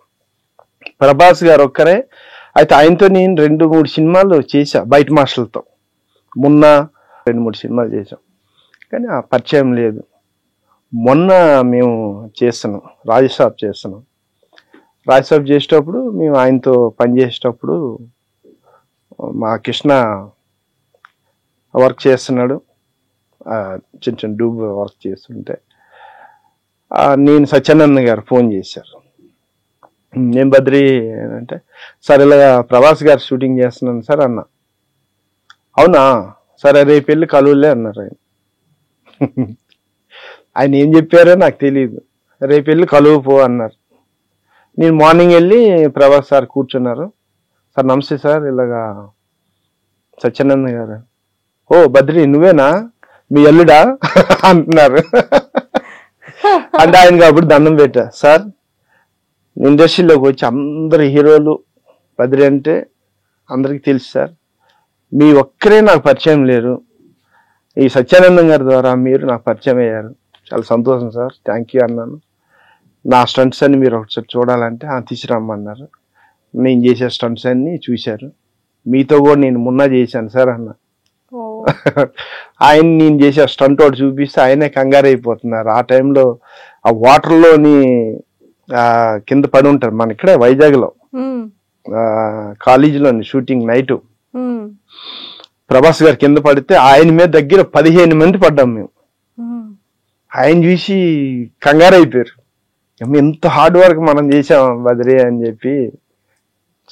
ప్రభాస్ గారు ఒక్కరే అయితే, ఆయనతో నేను 2-3 సినిమాలు చేశా బయట మాస్టర్లతో. మొన్న 2-3 సినిమాలు చేసాం, కానీ ఆ పరిచయం లేదు. మొన్న మేము చేస్తున్నాం, రాజసాబ్ చేస్తున్నాం. రాజసాబ్ చేసేటప్పుడు మేము ఆయనతో పనిచేసేటప్పుడు మా కృష్ణ వర్క్ చేస్తున్నాడు, చిన్న చిన్న డూబ్ వర్క్ చేస్తుంటే నేను సత్యానంద్ గారు ఫోన్ చేశారు. నేను బద్రి అంటే, సార్ ఇలా ప్రభాస్ గారు షూటింగ్ చేస్తున్నాను సార్ అన్న. అవునా, సరే రేపు వెళ్ళి కలువులే అన్నారు ఆయన. ఆయన ఏం చెప్పారో నాకు తెలియదు. రేపు వెళ్ళి కలువు పో అన్నారు. నేను మార్నింగ్ వెళ్ళి ప్రభాస్ సార్ కూర్చున్నారు. సార్ నమస్తే సార్, ఇలాగా సత్యానంద్ గారు. ఓ బద్రి నువ్వేనా, మీ అల్లుడా అంటున్నారు. అంటే ఆయన కాబట్టి దండం పెట్టా. సార్ ఇండస్ట్రీలోకి వచ్చి అందరు హీరోలు బద్రి అంటే అందరికి తెలుసు సార్, మీ ఒక్కరే నాకు పరిచయం లేరు, ఈ సత్యానందం గారి ద్వారా మీరు నాకు పరిచయం అయ్యారు, చాలా సంతోషం సార్, థ్యాంక్ యూ అన్నాను. నా స్టంట్స్ అన్ని మీరు ఒకసారి చూడాలంటే తీసుకురమ్మన్నారు. నేను చేసే స్టంట్స్ అన్ని చూశారు. మీతో కూడా నేను మొన్న చేశాను సార్ అన్న. ఆయన నేను చేసే స్టంట్ ఒకటి చూపిస్తే ఆయనే కంగారు అయిపోతున్నారు. ఆ టైంలో ఆ వాటర్లోని కింద పడి ఉంటారు. మన ఇక్కడ వైజాగ్లో కాలేజీలోని షూటింగ్ నైట్ ప్రభాస్ గారు కింద పడితే ఆయన మీద దగ్గర 15 మంది పడ్డాం మేము. ఆయన చూసి కంగారు అయిపోయారు, ఎంత హార్డ్ వర్క్ మనం చేసాం బద్రి అని చెప్పి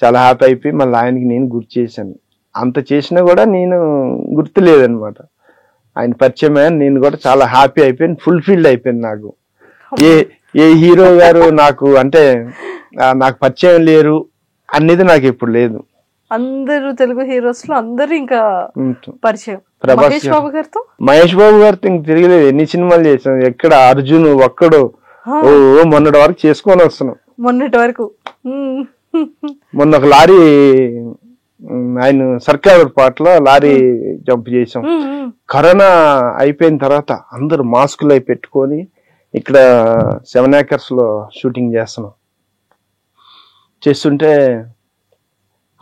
చాలా హ్యాపీ అయిపోయి మళ్ళీ ఆయనకి నేను గుర్తు చేశాను. అంత చేసినా కూడా నేను గుర్తు లేదనమాట. ఆయన పరిచయం అయ్యాను, నేను కూడా చాలా హ్యాపీ అయిపోయాను, ఫుల్ఫిల్డ్ అయిపోయింది. నాకు ఏ హీరో గారు నాకు అంటే నాకు పరిచయం లేరు అనేది నాకు ఇప్పుడు లేదు. అందరూ తెలుగు హీరోస్ లో అందరూ ఇంకా పరిచయం. మహేష్ బాబు గారితో ఇంక తిరగలేదు. ఎన్ని సినిమాలు చేసాం, ఎక్కడ అర్జున్ ఒక్కడు మొన్నటి వరకు చేసుకొని వస్తున్నాం. మొన్నటి వరకు మొన్న ఒక లారీ ఆయన సర్కార్ పాటలో లారీ జంప్ చేసాం. కరోనా అయిపోయిన తర్వాత అందరూ మాస్కులు అయి పెట్టుకొని ఇక్కడ 7 acres లో షూటింగ్ చేస్తున్నాం. చేస్తుంటే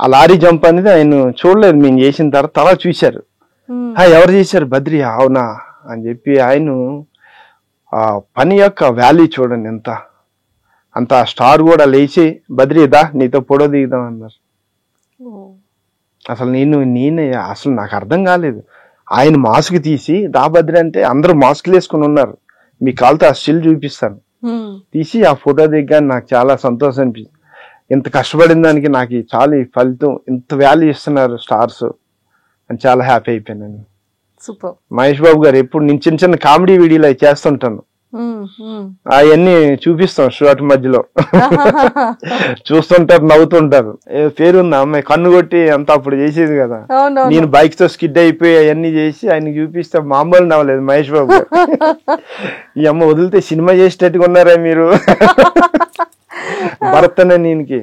ఆ లారీ జంప్ అనేది ఆయన చూడలేదు, మేము చేసిన తర్వాత అలా చూశారు. ఎవరు చేశారు బద్రి, అవునా అని చెప్పి ఆయన ఆ పని యొక్క వాల్యూ చూడండి ఎంత. అంత స్టార్ కూడా లేచి బద్రి దా నీతో ఫోటో దిగుదాం అన్నారు. అసలు నేనే అసలు నాకు అర్థం కాలేదు. ఆయన మాస్క్ తీసి దా బద్రి అంటే అందరూ మాస్క్లు వేసుకుని ఉన్నారు, మీ కాలుతో ఆ స్టిల్ చూపిస్తాను తీసి ఆ ఫోటో దిగ్గా నాకు చాలా సంతోషం అనిపించింది. ఇంత కష్టపడిన దానికి నాకు చాలా ఫలితం, ఇంత వాల్యూ ఇస్తున్నారు స్టార్స్ అని చాలా హ్యాపీ అయిపోయాను. సూపర్. మహేష్ బాబు గారు ఎప్పుడు నేను చిన్న చిన్న కామెడీ వీడియోలు అవి చేస్తుంటాను, అవన్నీ చూపిస్తాం షార్ట్ మధ్యలో. చూస్తుంటారు, నవ్వుతుంటారు. పేరుంది అమ్మాయి కన్ను కొట్టి అంత అప్పుడు చేసేది కదా, నేను బైక్ తో స్కిడ్ అయిపోయి అవన్నీ చేసి ఆయన చూపిస్తే మామూలు నవ్వలేదు మహేష్ బాబు గారు. ఈ అమ్మ వదిలితే సినిమా చేసేటట్టుగా ఉన్నారా మీరు. భరత్ అనే నేనికి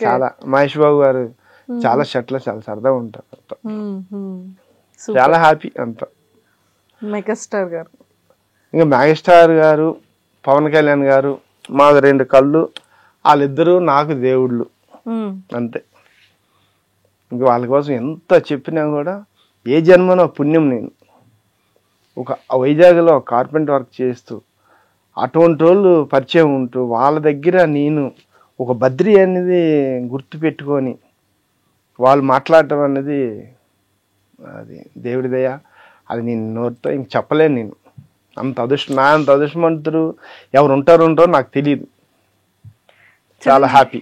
చాలా మహేష్ బాబు గారు చాలా షర్ట్లో చాలా సరదాగా ఉంటారు, చాలా హ్యాపీ అంతా. మెగాస్టార్ గారు, ఇంకా మెగాస్టార్ గారు, పవన్ కళ్యాణ్ గారు మాకు 2 కళ్ళు, వాళ్ళిద్దరూ నాకు దేవుళ్ళు అంతే. ఇంకా వాళ్ళ కోసం ఎంత చెప్పినా కూడా ఏ జన్మనో పుణ్యం. నేను ఒక వైజాగ్లో కార్పెంటర్ వర్క్ చేస్తూ అటువంటి వాళ్ళు పరిచయం ఉంటూ వాళ్ళ దగ్గర నేను ఒక బద్రి అనేది గుర్తు పెట్టుకొని వాళ్ళు మాట్లాడటం అనేది అది దేవుడి దయ. అది నేను నోటితో ఇంక చెప్పలేను. నేను అంత నా అంత అదృష్టవంతుడు ఎవరు ఉంటారో నాకు తెలియదు. చాలా హ్యాపీ.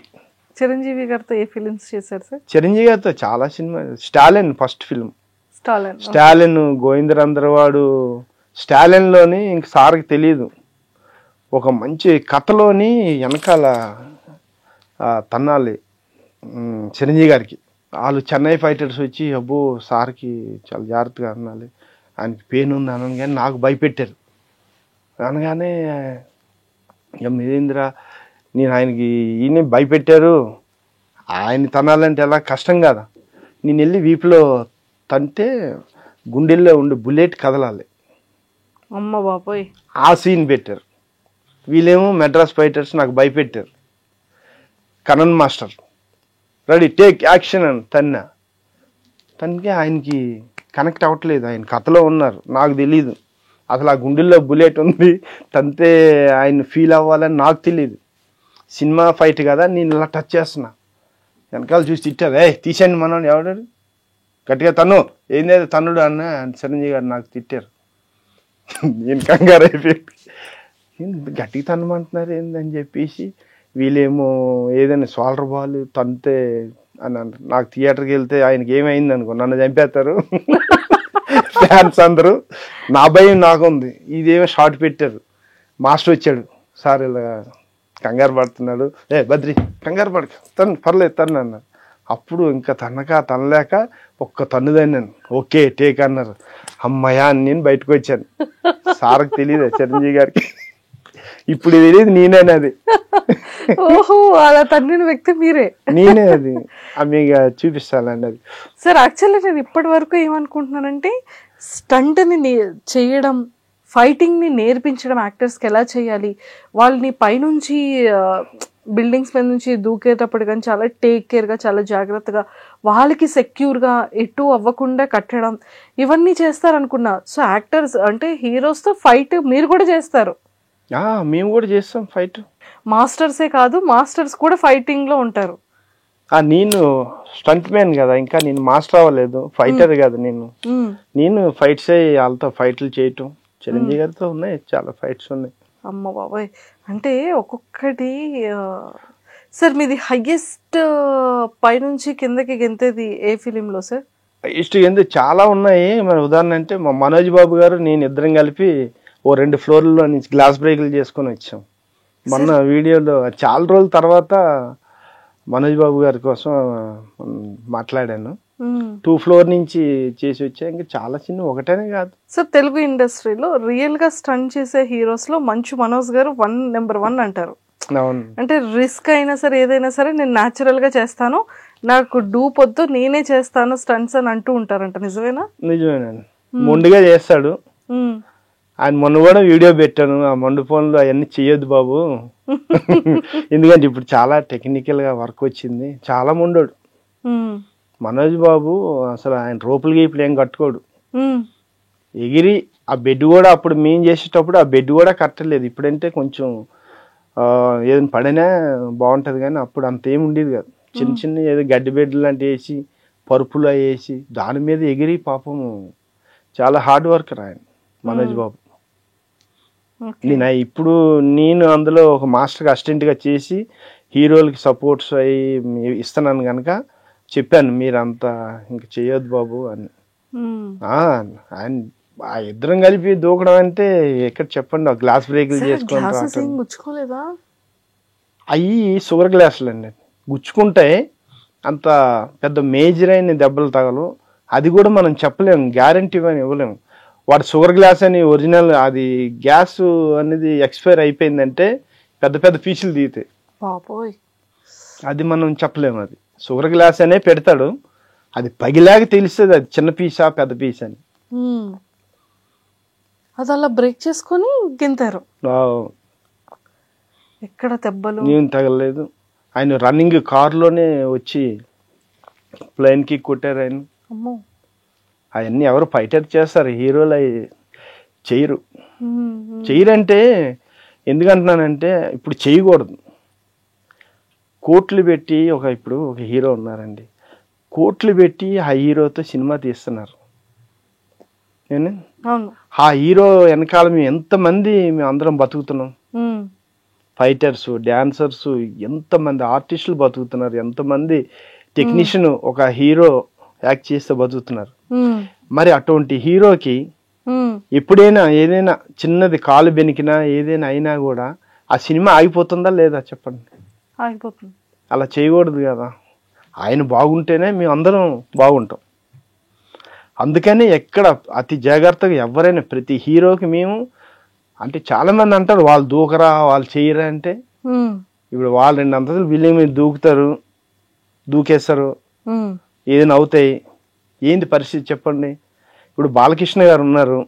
చిరంజీవి గారితో ఏ ఫిలిమ్స్ చేశారు సార్? చిరంజీవి గారితో చాలా cinema. Stalin first film, Stalin, గోవిందరందరవాడు. స్టాలిన్లోని ఇంక సార్కి తెలియదు, ఒక మంచి కథలోని వెనకాల తన్నాలి చిరంజీవి గారికి. వాళ్ళు చెన్నై ఫైటర్స్ వచ్చి అబ్బో సార్కి చాలా జాగ్రత్తగా అనాలి, ఆయనకి పెయిన్ ఉంది అనగానే కానీ నాకు భయపెట్టారు. అనగానే మీరేంద్ర నేను ఆయనకి ఈయన భయపెట్టారు, ఆయన తనాలంటే ఎలా కష్టం కదా, నేను వెళ్ళి వీపులో తంటే గుండెల్లో ఉండి బుల్లెట్ కదలాలి, అమ్మ బాపోయ్ ఆ సీన్ పెట్టారు. వీళ్ళేమో మెడ్రాస్ ఫైటర్స్ నాకు భయపెట్టారు. Kanan master ready take action అని తనకి ఆయనకి కనెక్ట్ అవ్వట్లేదు, ఆయన కథలో ఉన్నారు, నాకు తెలీదు అసలు ఆ గుండెల్లో బుల్లెట్ ఉంది, తంతే ఆయన ఫీల్ అవ్వాలని నాకు తెలియదు. సినిమా ఫైట్ కదా, నేను ఇలా టచ్ చేస్తున్నా, వెనకాల చూసి తిట్టారు, తీసేయండి మనం ఎవడాడు గట్టిగా తను ఏంది తన్నుడు అన్న చిరంజీవి గారు నాకు తిట్టారు. నేను కంగారు అయిపోయి గట్టిగా తన్నమంటున్నారు ఏందని చెప్పేసి, వీళ్ళేమో ఏదైనా సోలర్ బాల్ తంతే అని అంటారు. నాకు థియేటర్కి వెళ్తే ఆయనకి ఏమైంది అనుకో, నన్ను చంపేస్తారు ఫ్యాన్స్ అందరూ. నా భయం నాకుంది, ఇదేమో షార్ట్ పెట్టారు, మాస్టర్ వచ్చాడు, సార్ ఇలా కంగారు పడుతున్నాడు, బద్రి కంగారు పడక తను పర్లేదు తను అన్నారు. అప్పుడు ఇంకా తనలేక ఒక్క తన్నుదని నేను ఓకే టేక్ అన్నారు. అమ్మయ్యా అని నేను బయటకు వచ్చాను. సార్కి తెలియదు, చిరంజీవి గారికి ఇప్పుడు తెలియదు, నేనే అది. ఓహో, అలా తన్నిన వ్యక్తి మీరే. నేనే అది, మీకు చూపిస్తానండి అది. సార్ యాక్చువల్లీ నేను ఇప్పటి వరకు ఏమనుకుంటున్నానంటే, స్టంట్ని చేయడం, ఫైటింగ్ని నేర్పించడం యాక్టర్స్కి ఎలా చేయాలి, వాళ్ళని పైనుంచి బిల్డింగ్స్ మీద నుంచి దూకేటప్పుడు కానీ చాలా టేక్ కేర్గా, చాలా జాగ్రత్తగా, వాళ్ళకి సెక్యూర్గా ఎటు అవ్వకుండా కట్టడం, ఇవన్నీ చేస్తారనుకున్నా. సో యాక్టర్స్ అంటే హీరోస్తో ఫైట్ మీరు కూడా చేస్తారు? మేము కూడా చేస్తాం ఫైట్. మాస్టర్సే కాదు, మాస్టర్స్ కూడా ఫైటింగ్లో ఉంటారు. నేను స్టంట్ మ్యాన్ కదా, ఇంకా నేను మాస్టర్ అవ్వలేదు, ఫైటర్ కాదు నేను ఫైట్స్ వాళ్ళతో ఫైట్లు చేయటం. చిరంజీవి గారితో ఉన్నాయి, చాలా ఫైట్స్ ఉన్నాయి. అమ్మ బాబాయ్, అంటే ఒక్కొక్కటి. సార్ మీది హైయెస్ట్ పైనుంచి కిందకి గెంతేది ఏ ఫిలింలో సార్? హైయెస్ట్ ఎందుకు చాలా ఉన్నాయి. మన ఉదాహరణ అంటే మా మనోజ్ బాబు గారు నేను ఇద్దరం కలిపి 2 ఫ్లోర్లలో నుంచి గ్లాస్ బ్రేకులు చేసుకొని వచ్చాం. మొన్న వీడియోలో చాలా రోజుల తర్వాత మనోజ్ బాబు గారి కోసం మాట్లాడాను. 2 ఫ్లోర్ నుంచి చేసి వచ్చా. ఇంకా చాలా చిన్న, ఒకటేనే కాదు సార్. తెలుగు ఇండస్ట్రీలో రియల్ గా స్టంట్ చేసే హీరోస్ లో మంచు మనోజ్ గారు నెంబర్ 1 అంటారు. అంటే రిస్క్ అయినా సరే, ఏదైనా సరే నేను న్యాచురల్ గా చేస్తాను, నాకు డూప్ వద్దు, నేనే చేస్తాను స్టంట్స్ అని అంటూ ఉంటారంట. నిజమేనా? నిజమేనండి, మొండిగా చేస్తాడు ఆయన. మొన్న కూడా వీడియో పెట్టాను, ఆ మొండు ఫోన్లో అవన్నీ చెయ్యొద్దు బాబు ఎందుకంటే ఇప్పుడు చాలా టెక్నికల్ గా వర్క్ వచ్చింది. చాలా మొండోడు మనోజ్ బాబు. అసలు ఆయన రోపులు గీపులు ఏం కట్టుకోడు, ఎగిరి ఆ బెడ్ కూడా అప్పుడు మేము చేసేటప్పుడు ఆ బెడ్ కూడా కట్టలేదు. ఇప్పుడంటే కొంచెం ఏదైనా పడినా బాగుంటుంది, కానీ అప్పుడు అంత ఏమి ఉండేది కాదు. చిన్న చిన్న ఏదో గడ్డి బెడ్ లాంటివి వేసి, పరుపులు వేసి దాని మీద ఎగిరి పాపం చాలా హార్డ్ వర్కర్ ఆయన మనోజ్ బాబు. నేను అందులో ఒక మాస్టర్కి అసిస్టెంట్గా చేసి హీరోలకి సపోర్ట్స్ అయ్యి ఇస్తున్నాను కనుక చెప్పాను, మీరంతా ఇంక చెయ్యొద్దు బాబు అని. ఆయన ఆ ఇద్దరం కలిపి దూకడం అంటే ఎక్కడ చెప్పండి, గ్లాస్ బ్రేకులు చేసుకుంటా. అవి షుగర్ గ్లాసులు అండి, గుచ్చుకుంటే అంత పెద్ద మేజర్ అయిన దెబ్బలు తగలు. అది కూడా మనం చెప్పలేము, గ్యారంటీ అని ఇవ్వలేము. వాడు షుగర్ గ్లాస్ అని ఒరిజినల్ అది గ్యాస్ అనేది ఎక్స్పైర్ అయిపోయిందంటే పెద్ద పెద్ద పీసులు తీతాయి, అది మనం చెప్పలేము. అది షుగర్ గ్లాస్ అనే పెడతాడు, అది పగిలాగా తెలుస్తుంది అది చిన్న పీసా పెద్ద పీస్ అని. అది అలా బ్రేక్ చేసుకొని గింతారు. ఎక్కడ దెబ్బలు నేను తగలలేదు. ఆయన రన్నింగ్ కారులోనే వచ్చి ప్లేన్ కి కొట్టారు ఆయన. అవన్నీ ఎవరు ఫైటర్ చేస్తారు, హీరోలు అవి చెయ్యరు. చెయ్యరంటే ఎందుకంటున్నానంటే ఇప్పుడు చేయకూడదు. కోట్లు పెట్టి ఇప్పుడు ఒక హీరో ఉన్నారండి, కోట్లు పెట్టి ఆ హీరోతో సినిమా తీస్తున్నారు. ఆ హీరో వెనకాల మేము ఎంతమంది మేము అందరం బతుకుతున్నాం, ఫైటర్స్, డాన్సర్స్, ఎంతమంది ఆర్టిస్టులు బతుకుతున్నారు, ఎంతమంది టెక్నీషియన్ ఒక హీరో యాక్ట్ చేస్తే బతుకుతున్నారు. మరి అటువంటి హీరోకి ఎప్పుడైనా ఏదైనా చిన్నది కాలు బెనికినా ఏదైనా అయినా కూడా ఆ సినిమా ఆగిపోతుందా లేదా చెప్పండి? ఆగిపోతుంది. అలా చేయకూడదు కదా. ఆయన బాగుంటేనే మేము అందరం బాగుంటాం. అందుకని ఎక్కడ అతి జాగ్రత్తగా ఎవరైనా ప్రతి హీరోకి మేము అంటే చాలా మంది అంటారు వాళ్ళు దూకరా వాళ్ళు చేయరా అంటే, ఇప్పుడు వాళ్ళు 2 అంతస్తులు బిల్డింగ్ మీద దూకేస్తారు, ఏదైనా అవుతాయి. ఏంది పరిస్థితి చెప్పండి? ఇప్పుడు బాలకృష్ణ గారు ఉన్నారు,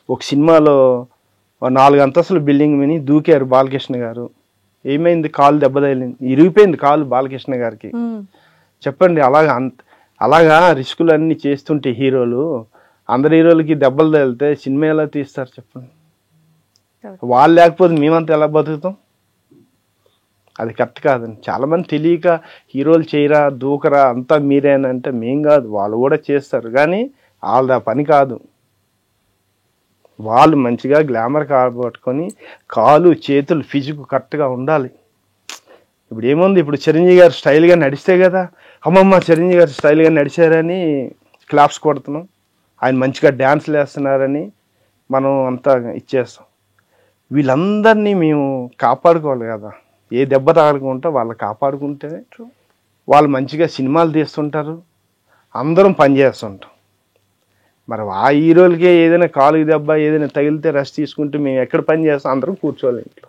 ఒక సినిమాలో 4 అంతస్తుల బిల్డింగ్ మీద దూకారు బాలకృష్ణ గారు. ఏమైంది? కాలు దెబ్బ తగిలింది, ఇరిగిపోయింది కాలు బాలకృష్ణ గారికి. చెప్పండి, అలాగా అలాగా రిస్కులు అన్నీ చేస్తుంటే హీరోలు, అందరు హీరోలకి దెబ్బలు తగిలితే సినిమా ఎలా తీస్తారు చెప్పండి? వాళ్ళు లేకపోతే మేమంతా ఎలా బతుకుతాం? అది కరెక్ట్ కాదండి. చాలామంది తెలియక హీరోలు చేయరా, దూకరా, అంతా మీరేనంటే మేం కాదు, వాళ్ళు కూడా చేస్తారు. కానీ వాళ్ళది ఆ పని కాదు. వాళ్ళు మంచిగా గ్లామర్ కాబట్టుకొని కాలు చేతులు ఫిజిక్ కరెక్ట్గా ఉండాలి. ఇప్పుడు ఏముంది, ఇప్పుడు చిరంజీవి గారు స్టైల్గా నడిస్తే కదా, అమ్మమ్మ చిరంజీవి గారు స్టైల్గా నడిచారని క్లాప్స్ కొడుతున్నాం, ఆయన మంచిగా డ్యాన్స్లు వేస్తున్నారని మనం అంతా ఇచ్చేస్తాం. వీళ్ళందరినీ మేము కాపాడుకోవాలి కదా. ఏ దెబ్బ తగలకుండా వాళ్ళు కాపాడుకుంటే వాళ్ళు మంచిగా సినిమాలు తీస్తుంటారు, అందరం పనిచేస్తుంటాం. మరి ఆ హీరోలకే ఏదైనా కాలుకి దెబ్బ ఏదైనా తగిలితే రెస్ట్ తీసుకుంటే మేము ఎక్కడ పని చేస్తాం? అందరం కూర్చోవాలి ఇంట్లో.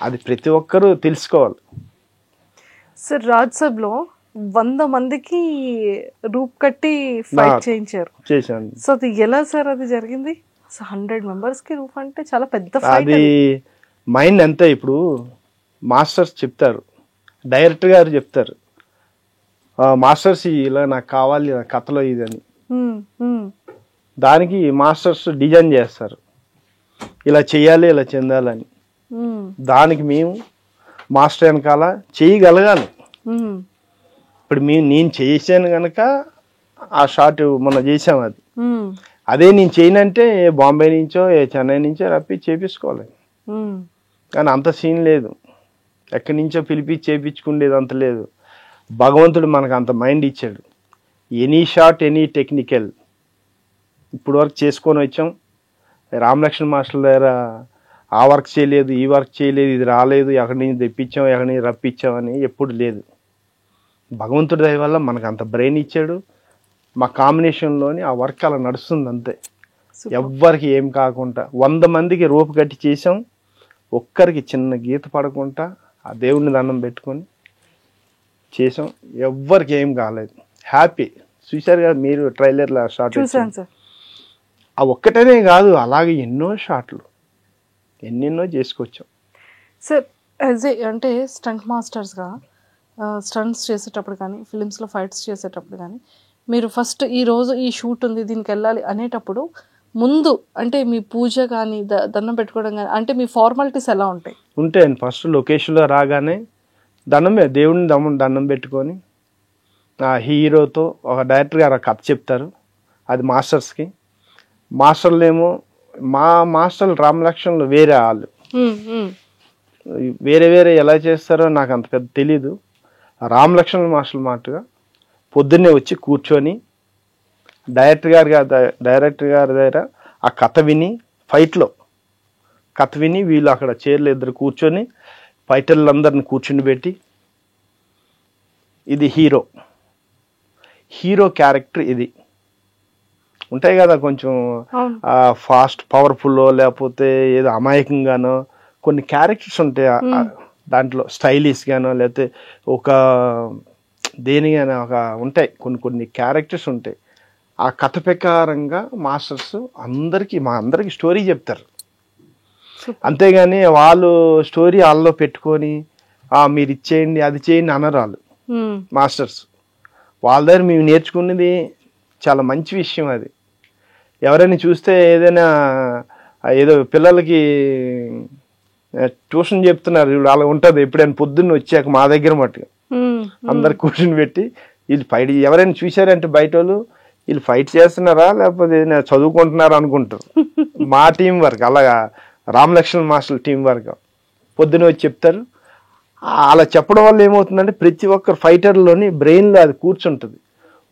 అది ప్రతి ఒక్కరూ తెలుసుకోవాలి. సార్ రాజ్సభలో 100 మందికి రూప్ కట్టి ఫైట్ చేయించారు. చేశాను. సో అది ఎలా సార్ అది జరిగింది? 100 members కి రూప్ అంటే చాలా పెద్ద ఫైట్. అది మైండ్ అంతే. ఇప్పుడు మాస్టర్స్ చెప్తారు, డైరెక్టర్ గారు చెప్తారు, మాస్టర్స్ ఇలా నాకు కావాలి కథలో ఇదని. దానికి మాస్టర్స్ డిజైన్ చేస్తారు, ఇలా చెయ్యాలి ఇలా చెందాలని. దానికి మేము మాస్టర్ వెనకాల చేయగలగాలి. ఇప్పుడు నేను చేసాను కనుక ఆ షాట్ మొన్న చేసాం. అది అదే నేను చేయనంటే బాంబే నుంచో చెన్నై నుంచో రప్పి చేపించుకోవాలి. కానీ అంత సీన్ లేదు, ఎక్కడి నుంచో పిలిపించి చేపించుకునేది అంత లేదు. భగవంతుడు మనకు అంత మైండ్ ఇచ్చాడు. ఎనీ షాట్ ఎనీ టెక్నికల్ ఇప్పుడు వరకు చేసుకొని వచ్చాం. రామలక్ష్మణ్ మాస్టర్ దగ్గర ఆ వర్క్ చేయలేదు, ఈ వర్క్ చేయలేదు, ఇది రాలేదు, ఎక్కడి నుంచి తెప్పించాం, ఎక్కడి నుంచి రప్పించామని ఎప్పుడు లేదు. భగవంతుడి దయ వల్ల మనకు అంత బ్రెయిన్ ఇచ్చాడు. మా కాంబినేషన్లోని ఆ వర్క్ అలా నడుస్తుంది అంతే. ఎవ్వరికి ఏం కాకుండా 100 మందికి రూపు కట్టి చేసాం. ఒక్కరికి చిన్న గీత పడకుండా ఆ దేవుడిని దండం పెట్టుకొని చేసాం. ఎవ్వరికి ఏం కాలేదు, హ్యాపీ. చూశారు కదా మీరు ట్రైలర్లో షార్ట్. ఆ ఒక్కటనే కాదు, అలాగే ఎన్నో షాట్లు ఎన్నెన్నో చేసుకొచ్చాం. సార్ యాజ్ ఏ అంటే స్టంట్ మాస్టర్స్గా స్టంట్స్ చేసేటప్పుడు కానీ ఫిలిమ్స్లో ఫైట్స్ చేసేటప్పుడు కానీ మీరు ఫస్ట్ ఈరోజు ఈ షూట్ ఉంది దీనికి వెళ్ళాలి అనేటప్పుడు ముందు అంటే మీ పూజ కానీ దండం పెట్టుకోవడం కానీ అంటే మీ ఫార్మాలిటీస్ ఎలా ఉంటాయి? ఉంటాయండి. ఫస్ట్ లొకేషన్లో రాగానే దేవుడిని దండం పెట్టుకొని ఆ హీరోతో ఒక డైరెక్టర్ గారు కథ చెప్తారు. అది మాస్టర్స్కి. మాస్టర్లు ఏమో మా మాస్టర్లు రామలక్ష్మణ్లు వేరే వాళ్ళు, వేరే వేరే ఎలా చేస్తారో నాకు అంత పెద్ద తెలీదు. రామలక్ష్మణ్ మాస్టర్లు మాటగా పొద్దున్నే వచ్చి కూర్చొని డైరెక్టర్ గారి దగ్గర ఆ కథ విని, ఫైట్లో కథ విని వీళ్ళు అక్కడ చైర్లు ఇద్దరు కూర్చొని ఫైటర్లందరిని కూర్చుని పెట్టి ఇది హీరో క్యారెక్టర్ ఇది ఉంటాయి కదా, కొంచెం ఫాస్ట్ పవర్ఫుల్ లేకపోతే ఏదో అమాయకంగానో కొన్ని క్యారెక్టర్స్ ఉంటాయి దాంట్లో, స్టైలిష్ గానో లేకపోతే ఒక దేనిగానో ఒక ఉంటాయి కొన్ని క్యారెక్టర్స్ ఉంటాయి. ఆ కథ ప్రకారంగా మాస్టర్స్ మా అందరికి స్టోరీ చెప్తారు. అంతేగాని వాళ్ళు స్టోరీ వాళ్ళలో పెట్టుకొని మీరు ఇచ్చేయండి అది చేయండి అనరాలు మాస్టర్స్. వాళ్ళ దగ్గర మేము నేర్చుకున్నది చాలా మంచి విషయం. అది ఎవరైనా చూస్తే ఏదైనా ఏదో పిల్లలకి ట్యూషన్ చెప్తున్నారు ఇప్పుడు అలా ఉంటుంది. ఎప్పుడైనా పొద్దున్న వచ్చాక మా దగ్గర మట్టుగా అందరు కూర్చుని పెట్టి వీళ్ళు ఫైట్ ఎవరైనా చూసారంటే బయట వాళ్ళు వీళ్ళు ఫైట్ చేస్తున్నారా లేకపోతే ఏదైనా చదువుకుంటున్నారా అనుకుంటారు. మా టీం వర్క్ అలాగా రామలక్ష్మణ్ మాస్టర్ టీం వర్క్ పొద్దున వచ్చి చెప్తారు. అలా చెప్పడం వల్ల ఏమవుతుందంటే ప్రతి ఒక్కరు ఫైటర్లోని బ్రెయిన్లో అది కూర్చుంటుంది.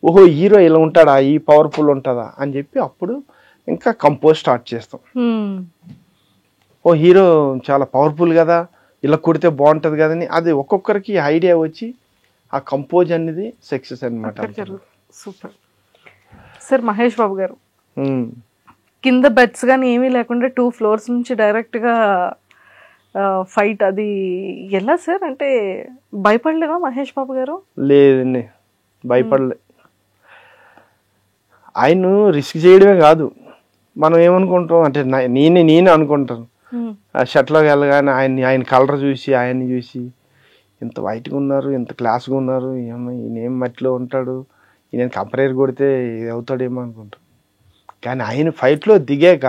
ఓహో హీరో ఇలా ఉంటాడా, ఈ పవర్ఫుల్ ఉంటుందా అని చెప్పి అప్పుడు ఇంకా కంపోజ్ స్టార్ట్ చేస్తాం. ఓ హీరో చాలా పవర్ఫుల్ కదా, ఇలా కొడితే బాగుంటుంది కదని అది ఒక్కొక్కరికి ఐడియా వచ్చి ఆ కంపోజ్ అనేది సక్సెస్ అనమాట. Super sir. మహేష్ బాబు గారు కింద బెడ్స్ కానీ ఏమీ లేకుండా 2 floors నుంచి డైరెక్ట్గా ఫైట్, అది ఎలా సార్? అంటే భయపడలేదా మహేష్ బాబు గారు? లేదండి, భయపడలే. ఆయన రిస్క్ చేయడమే కాదు, మనం ఏమనుకుంటాం అంటే నేనే అనుకుంటాను. ఆ షర్ట్లోకి వెళ్ళగానే ఆయన కలర్ చూసి ఆయన్ని చూసి ఇంత వైట్గా ఉన్నారు, ఇంత క్లాస్గా ఉన్నారు, ఏమో ఈయన ఏం మట్టిలో ఉంటాడు, ఈయన కంపరేర్ కొడితే ఇది అవుతాడేమో అనుకుంటాం. కానీ ఆయన ఫైట్లో దిగాక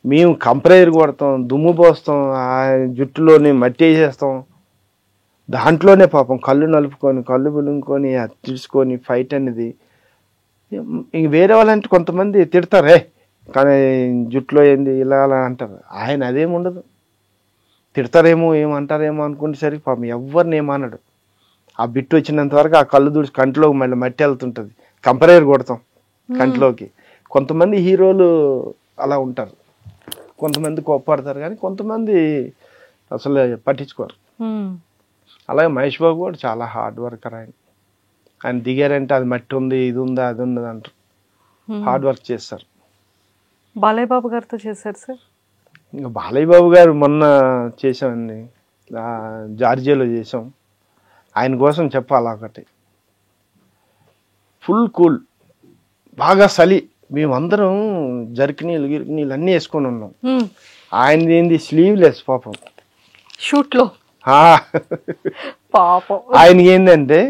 మేము కంపరేర్ కొడతాం, దుమ్ము పోస్తాం, ఆ జుట్టులోని మట్టి వేసేస్తాం, దాంట్లోనే పాపం కళ్ళు నలుపుకొని కళ్ళు పులుముకొని అది తీసుకొని ఫైట్ అనేది. ఇంక వేరే వాళ్ళంటే కొంతమంది తిడతారే కానీ జుట్టులో ఏంది ఇలా అలా అంటారు. ఆయన అదేమి ఉండదు. తిడతారేమో ఏమంటారేమో అనుకునేసరికి పాపం ఎవరిని ఏమన్నాడు. ఆ బిట్టు వచ్చినంత వరకు ఆ కళ్ళు దుడిచి కంటిలోకి మళ్ళీ మట్టి వెళ్తుంటుంది, కంపరేర్ కొడతాం కంటిలోకి. కొంతమంది హీరోలు అలా ఉంటారు, కొంతమంది కోప్పడతారు, కానీ కొంతమంది అసలు పట్టించుకోరు. అలాగే మహేష్ బాబు కూడా చాలా హార్డ్ వర్కర్. ఆయన దిగారంటే అది మట్టి ఉంది, ఇది ఉందా, అది ఉన్నది అంటారు. హార్డ్ వర్క్ చేస్తారు. బాలయ్య బాబు గారితో చేశారు సార్? ఇంకా బాలయ్య బాబు గారు మొన్న చేసామండి, జార్జియాలో చేసాం. ఆయన కోసం చెప్పాలా ఒకటి, ఫుల్ కూల్, బాగా చలి, మేమందరం జర్కినీలు గిరికినీళ్ళు అన్నీ వేసుకొని ఉన్నాం. ఆయనది ఏంది స్లీవ్లెస్ పాపం షూట్లో. పాపం ఆయనకి ఏంటంటే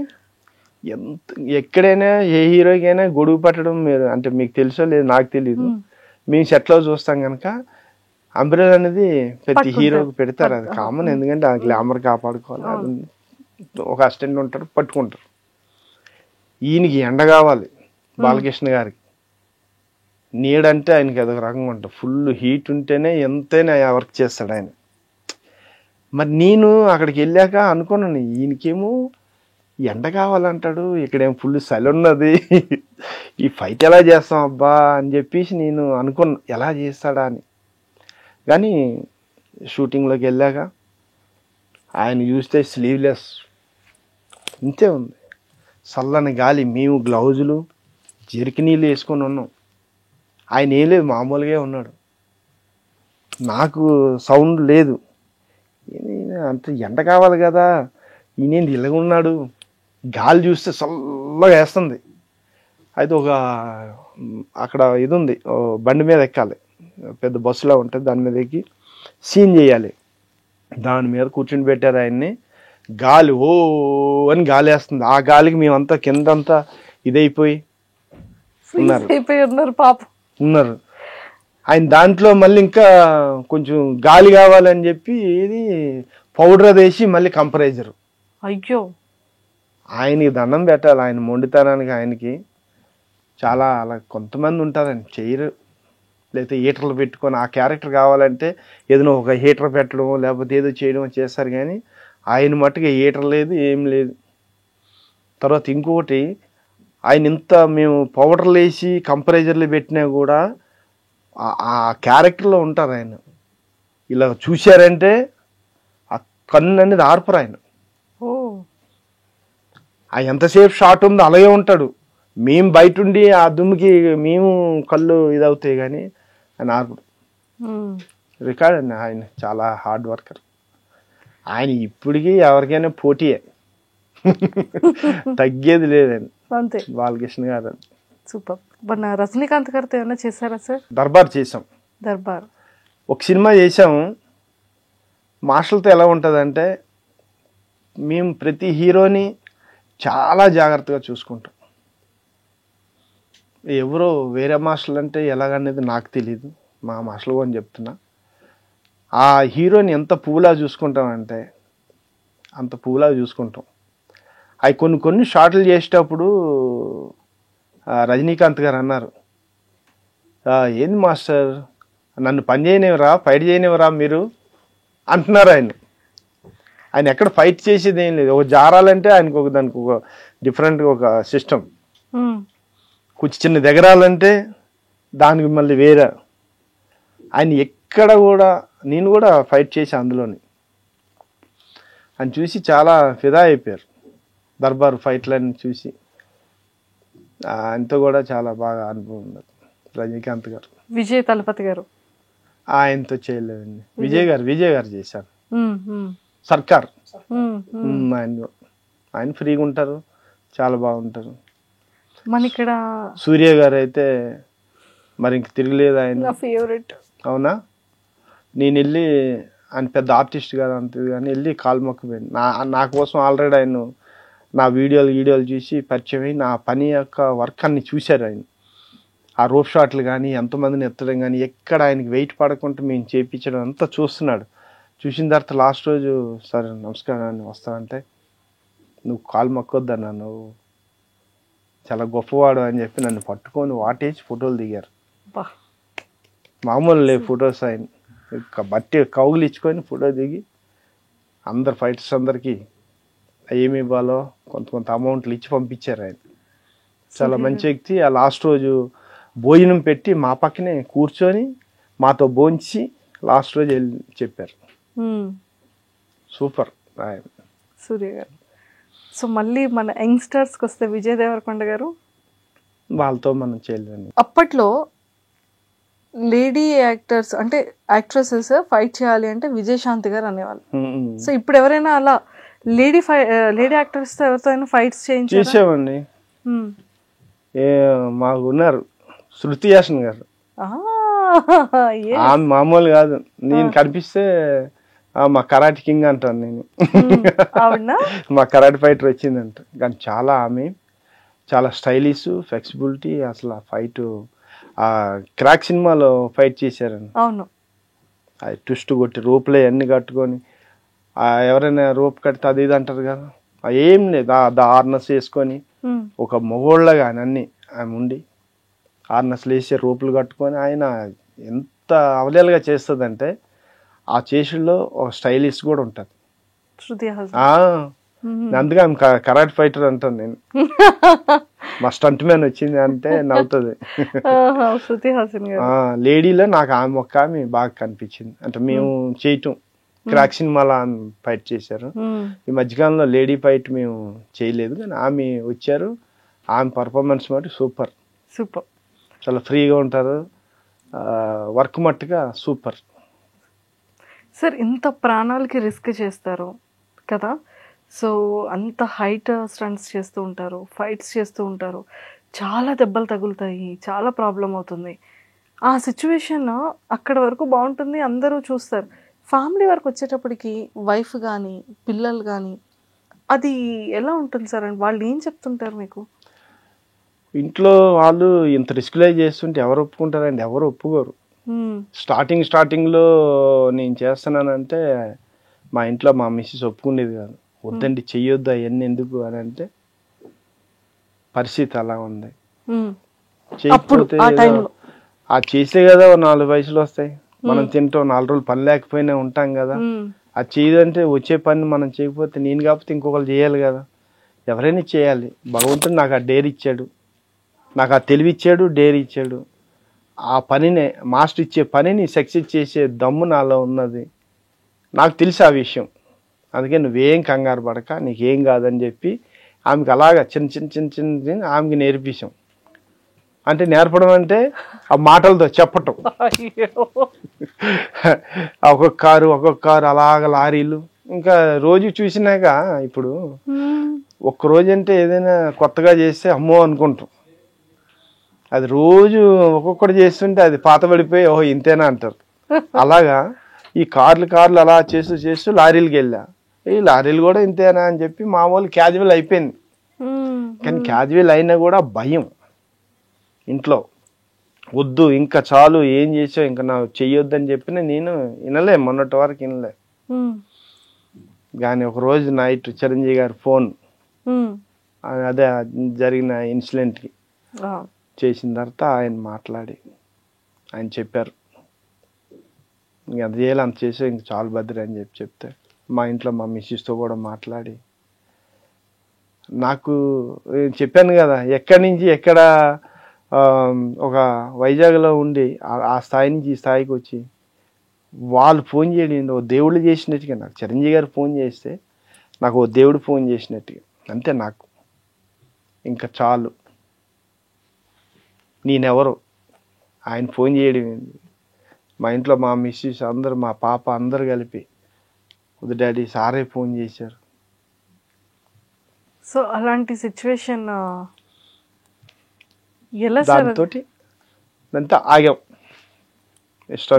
ఎంత ఎక్కడైనా ఏ హీరోకైనా గొడుగు పట్టడం మీరు అంటే మీకు తెలుసో లేదు నాకు తెలీదు, మేము సెట్లో చూస్తాం కనుక అంబ్రెలా అనేది ప్రతి హీరోకి పెడతారు. అది కామన్, ఎందుకంటే ఆ గ్లామర్ కాపాడుకోవాలి. అది ఒక అసిస్టెంట్ ఉంటారు, పట్టుకుంటారు. ఈయనకి ఎండ కావాలి, బాలకృష్ణ గారికి నీడంటే ఆయనకి అదొక రకంగా ఉంటుంది. ఫుల్ హీట్ ఉంటేనే ఎంతైనా వర్క్ చేస్తాడు ఆయన. మరి నేను అక్కడికి వెళ్ళాక అనుకున్నాను, ఈయనకేమో ఎండ కావాలంటాడు, ఇక్కడేం ఫుల్ చలి ఉన్నది, ఈ ఫైట్ ఎలా చేస్తాం అబ్బా అని చెప్పేసి నేను అనుకున్నా ఎలా చేస్తాడా అని. కానీ షూటింగ్లోకి వెళ్ళాక ఆయన చూస్తే స్లీవ్లెస్ ఇంతే ఉంది, చల్లని గాలి, మేము గ్లౌజులు జెర్కినీళ్ళు వేసుకొని ఉన్నాం. ఆయన ఏం లేదు, మామూలుగా ఉన్నాడు. నాకు సౌండ్ లేదు, అంత ఎండ కావాలి కదా, ఈయనేంది ఇలాగ ఉన్నాడు, గాలి చూస్తే చల్లగా వేస్తుంది. అయితే ఒక అక్కడ ఇది ఉంది, బండి మీద ఎక్కాలి, పెద్ద బస్సులో ఉంటుంది, దాని మీద ఎక్కి సీన్ చేయాలి. దాని మీద కూర్చుని పెట్టారు ఆయన్ని. గాలి ఓ అని గాలి వేస్తుంది, ఆ గాలికి మేమంతా కిందంతా ఇదైపోయి ఉన్నారు పాపం ఉన్నారు. ఆయన దాంట్లో మళ్ళీ ఇంకా కొంచెం గాలి కావాలని చెప్పి ఇది పౌడర్ వేసి మళ్ళీ కంపరేజర్. అయ్యో, ఆయనకి దండం పెట్టాలి, ఆయన మొండితనానికి. ఆయనకి చాలా అలా కొంతమంది ఉంటారని చేయరు, లేకపోతే హీటర్లు పెట్టుకొని ఆ క్యారెక్టర్ కావాలంటే ఏదైనా ఒక హీటర్ పెట్టడం లేకపోతే ఏదో చేయడం చేస్తారు. కానీ ఆయన మట్టుగా హీటర్ లేదు, ఏం లేదు. తర్వాత ఇంకొకటి, ఆయన ఇంత మేము పౌడర్లు వేసి కంపరేజర్లు పెట్టినా కూడా ఆ క్యారెక్టర్లో ఉంటారు. ఆయన ఇలా చూశారంటే ఆ కన్ను అనేది ఆర్పరు ఆయన. ఆ ఎంతసేపు షాట్ ఉందో అలాగే ఉంటాడు. మేము బయట ఉండి ఆ దుమ్ముకి మేము కళ్ళు ఇదవుతాయి, కానీ ఆయన ఆర్పడు. రికార్డ్ అండి, ఆయన చాలా హార్డ్ వర్కర్. ఆయన ఇప్పటికీ ఎవరికైనా పోటీయే, తగ్గేది లేదండి అంతే. బాలకృష్ణ గారు సూపర్. మన రజనీకాంత్ గారితో ఏమైనా చేశారా సార్? దర్బార్ చేసాం. దర్బార్ ఒక సినిమా చేసాము. మాస్టర్లతో ఎలా ఉంటుందంటే మేము ప్రతి హీరోని చాలా జాగ్రత్తగా చూసుకుంటాం. ఎవరో వేరే మాస్టర్లు అంటే ఎలాగనేది నాకు తెలీదు, మా మాస్టర్లు అని చెప్తున్నా. ఆ హీరోని ఎంత పువ్వులా చూసుకుంటామంటే అంత పువ్వులా చూసుకుంటాం. అవి కొన్ని షాట్లు చేసేటప్పుడు రజనీకాంత్ గారు అన్నారు, ఏంది మాస్టర్ నన్ను పని చేయనివరా, ఫైట్ చేయనివరా మీరు అంటున్నారు. ఆయన ఎక్కడ ఫైట్ చేసేది ఏం లేదు. ఒక జారాలంటే ఆయనకు దానికి ఒక డిఫరెంట్గా ఒక సిస్టమ్, కొంచెం చిన్న దగ్గరాలంటే దానికి మళ్ళీ వేరే. ఆయన ఎక్కడ కూడా, నేను కూడా ఫైట్ చేసి అందులోని ఆయన చూసి చాలా ఫిదా అయిపోయారు. దర్బార్ ఫైట్లన్నీ చూసి ఆయనతో కూడా చాలా బాగా అనుభవం ఉంది. రజనీకాంత్ గారు, విజయ్ తలపతి గారు ఆయనతో చేయలేదండి. విజయ్ గారు చేశారు. సర్కార్ ఆయన ఫ్రీగా ఉంటారు, చాలా బాగుంటారు. మన ఇక్కడ సూర్య గారు అయితే మరి ఇంక తిరగలేదు ఆయన. ఫేవరెట్. అవునా? నేను వెళ్ళి ఆయన పెద్ద ఆర్టిస్ట్ కాదు అంతది కానీ వెళ్ళి కాలు మొక్కిపోయింది. నా కోసం ఆల్రెడీ ఆయన నా వీడియోలు చూసి పరిచయం అయ్యి నా పని యొక్క వర్క్ అన్ని చూశారు ఆయన. ఆ రోప్ షాట్లు కానీ ఎంతమందిని ఎత్తడం కానీ ఎక్కడ ఆయనకి వెయిట్ పడకుండా మేము చేయించడం అంతా చూస్తున్నాడు. చూసిన తర్వాత లాస్ట్ రోజు సరే నమస్కారం అని వస్తానంటే నువ్వు కాలు మొక్కొద్దన్నా, నువ్వు చాలా గొప్పవాడు అని చెప్పి నన్ను పట్టుకొని వాటేసి ఫోటోలు దిగారు. మామూలు లేవు ఫొటోస్. ఆయన బట్టి కౌగులు ఇచ్చుకొని ఫోటో దిగి అందరు ఫైటర్స్ అందరికీ ఏమి ఇవ్వాలో కొంత అమౌంట్లు ఇచ్చి పంపించారు. ఆయన చాలా మంచి వ్యక్తి. ఆ లాస్ట్ రోజు భోజనం పెట్టి మా పక్కనే కూర్చొని మాతో భోంచి లాస్ట్ రోజు వెళ్ళి చెప్పారు. సూపర్ ఆయన సూర్య గారు. సో మళ్ళీ మన యంగ్స్టర్స్కి వస్తే విజయ్ దేవరకొండ గారు, వాళ్ళతో మనం చేయలేము. అప్పట్లో లేడీ యాక్టర్స్ అంటే యాక్ట్రెసెస్ ఫైట్ చేయాలి అంటే విజయశాంతి గారు అనేవాళ్ళు. సో ఇప్పుడు ఎవరైనా అలా లేడీ యాక్టర్స్ తో ఎవరితో ఫైట్స్ చేసామండి. మాకు ఉన్నారు శృతి హాసన్ గారు. ఆమె మామూలు కాదు. నేను కనిపిస్తే మా కరాటే కింగ్ అంటాను నేను. మా కరాటే ఫైటర్ వచ్చిందంట. కానీ చాలా ఆమె చాలా స్టైలిష్, ఫ్లెక్సిబిలిటీ. అసలు ఆ ఫైట్ ఆ క్రాక్ సినిమాలో ఫైట్ చేశారండి. అవును, అది ట్విస్ట్ కొట్టి రోప్లే అన్ని కట్టుకొని ఎవరైనా రోప్ కడితే అది ఇది అంటారు కదా, ఏం లేదు. హార్నెస్ వేసుకొని ఒక మొగోళ్ళగా అన్ని ఆమె ఉండి హార్నెస్లు వేసి రోపులు కట్టుకొని ఆయన ఎంత అవలేలుగా చేస్తుందంటే ఆ చేసుల్లో ఒక స్టైలిష్ కూడా ఉంటుంది. అందుకే ఆమె కరాటే ఫైటర్ అంటాను నేను. మా స్టంట్ మ్యాన్ వచ్చింది అంటే నవ్వుతుంది. లేడీలో నాకు ఆమె ఒక్క ఆమె బాగా కనిపించింది. అంటే మేము చేయటం క్రాక్ సినిమాలో ఆమె ఫైట్ చేశారు. ఈ మధ్యకాలంలో లేడీ ఫైట్ మేము చేయలేదు, కానీ ఆమె వచ్చారు. ఆమె పర్ఫార్మెన్స్ మటు సూపర్. చాలా ఫ్రీగా ఉంటారు. Work మట్టుగా super. సార్ ఇంత ప్రాణాలకి రిస్క్ చేస్తారు కదా, సో అంత హైట్ స్టంట్స్ చేస్తూ ఉంటారు, ఫైట్స్ చేస్తూ ఉంటారు, చాలా దెబ్బలు తగులుతాయి, చాలా ప్రాబ్లం అవుతుంది. ఆ సిచ్యువేషన్ అక్కడ వరకు బాగుంటుంది, అందరూ చూస్తారు. ఫ్యామిలీ వరకు వచ్చేటప్పటికి వైఫ్ కానీ పిల్లలు కానీ అది ఎలా ఉంటుంది సార్? అని వాళ్ళు ఏం చెప్తుంటారు మీకు? ఇంట్లో వాళ్ళు ఇంత రిస్క్లే చేస్తుంటే ఎవరు ఒప్పుకుంటారండి? ఎవరు ఒప్పుకోరు. స్టార్టింగ్లో నేను చేస్తున్నానంటే మా ఇంట్లో మా మిస్సెస్ ఒప్పుకునేది కాదు. వద్దండి చెయ్యొద్దు అవన్నీ ఎందుకు అని అంటే పరిస్థితి అలా ఉంది. చేయకపోతే ఆ చేసే కదా 4 పైసలు వస్తాయి, మనం తింటాం, 4 రోజులు పని లేకపోయినా ఉంటాం కదా. అది చేయదంటే వచ్చే పని మనం చేయకపోతే నేను కాకపోతే ఇంకొకరు చేయాలి కదా. ఎవరైనా చేయాలి. భగవంతుడు నాకు ఆ డేర్ ఇచ్చాడు, నాకు ఆ తెలివి ఇచ్చాడు, డేర్ ఇచ్చాడు. ఆ పనినే మాస్టర్ ఇచ్చే పనిని సక్సెస్ చేసే దమ్ము నాలో ఉన్నది. నాకు తెలుసు ఆ విషయం. అందుకే నువ్వేం కంగారు పడక, నీకేం కాదని చెప్పి ఆమెకి అలాగా చిన్న ఆమెకి నేర్పించాం. అంటే నేర్పడం అంటే ఆ మాటలతో చెప్పటం. ఒక్కొక్క కారు అలాగ లారీలు. ఇంకా రోజు చూసినాక ఇప్పుడు ఒక్కరోజు అంటే ఏదైనా కొత్తగా చేస్తే అమ్మో అనుకుంటాం. అది రోజు ఒక్కొక్కటి చేస్తుంటే అది పాత పడిపోయి ఓహో ఇంతేనా అంటారు. అలాగా ఈ కార్లు అలా చేస్తూ లారీలకి వెళ్ళా. ఈ లారీలు కూడా ఇంతేనా అని చెప్పి మామూలు క్యాజువల్ అయిపోయింది. కానీ క్యాజువల్ అయినా కూడా భయం ఇంట్లో. వద్దు ఇంకా చాలు, ఏం చేసావు ఇంకా నాకు చెయ్యొద్దని చెప్పిన నేను వినలే, మొన్నటి వరకు వినలే. కానీ ఒకరోజు నైట్ చిరంజీవి గారి ఫోన్, అదే జరిగిన ఇన్సిడెంట్కి చేసిన తర్వాత ఆయన మాట్లాడి ఆయన చెప్పారు, ఇంక చేయాలి అంత చేసే ఇంక చాలు భద్ర అని చెప్తే మా ఇంట్లో మా మిస్సెస్తో కూడా మాట్లాడి నాకు చెప్పాను కదా ఎక్కడి నుంచి ఎక్కడ ఒక వైజాగ్లో ఉండి ఆ స్థాయి నుంచి ఈ స్థాయికి వచ్చి వాళ్ళు ఫోన్ చేయడం ఓ దేవుడు చేసినట్టుగా. నాకు చిరంజీవి గారు ఫోన్ చేస్తే నాకు ఓ దేవుడు ఫోన్ చేసినట్టుగా. అంతే, నాకు ఇంకా చాలు, నేనెవరు ఆయన ఫోన్ చేయడం ఏంది. మా ఇంట్లో మా మిస్సెస్ అందరు, మా పాప అందరు కలిపి వద్దు డాడీ సారే ఫోన్ చేశారు. సో అలాంటి సిచ్యువేషన్ దాంతో ఆగాం.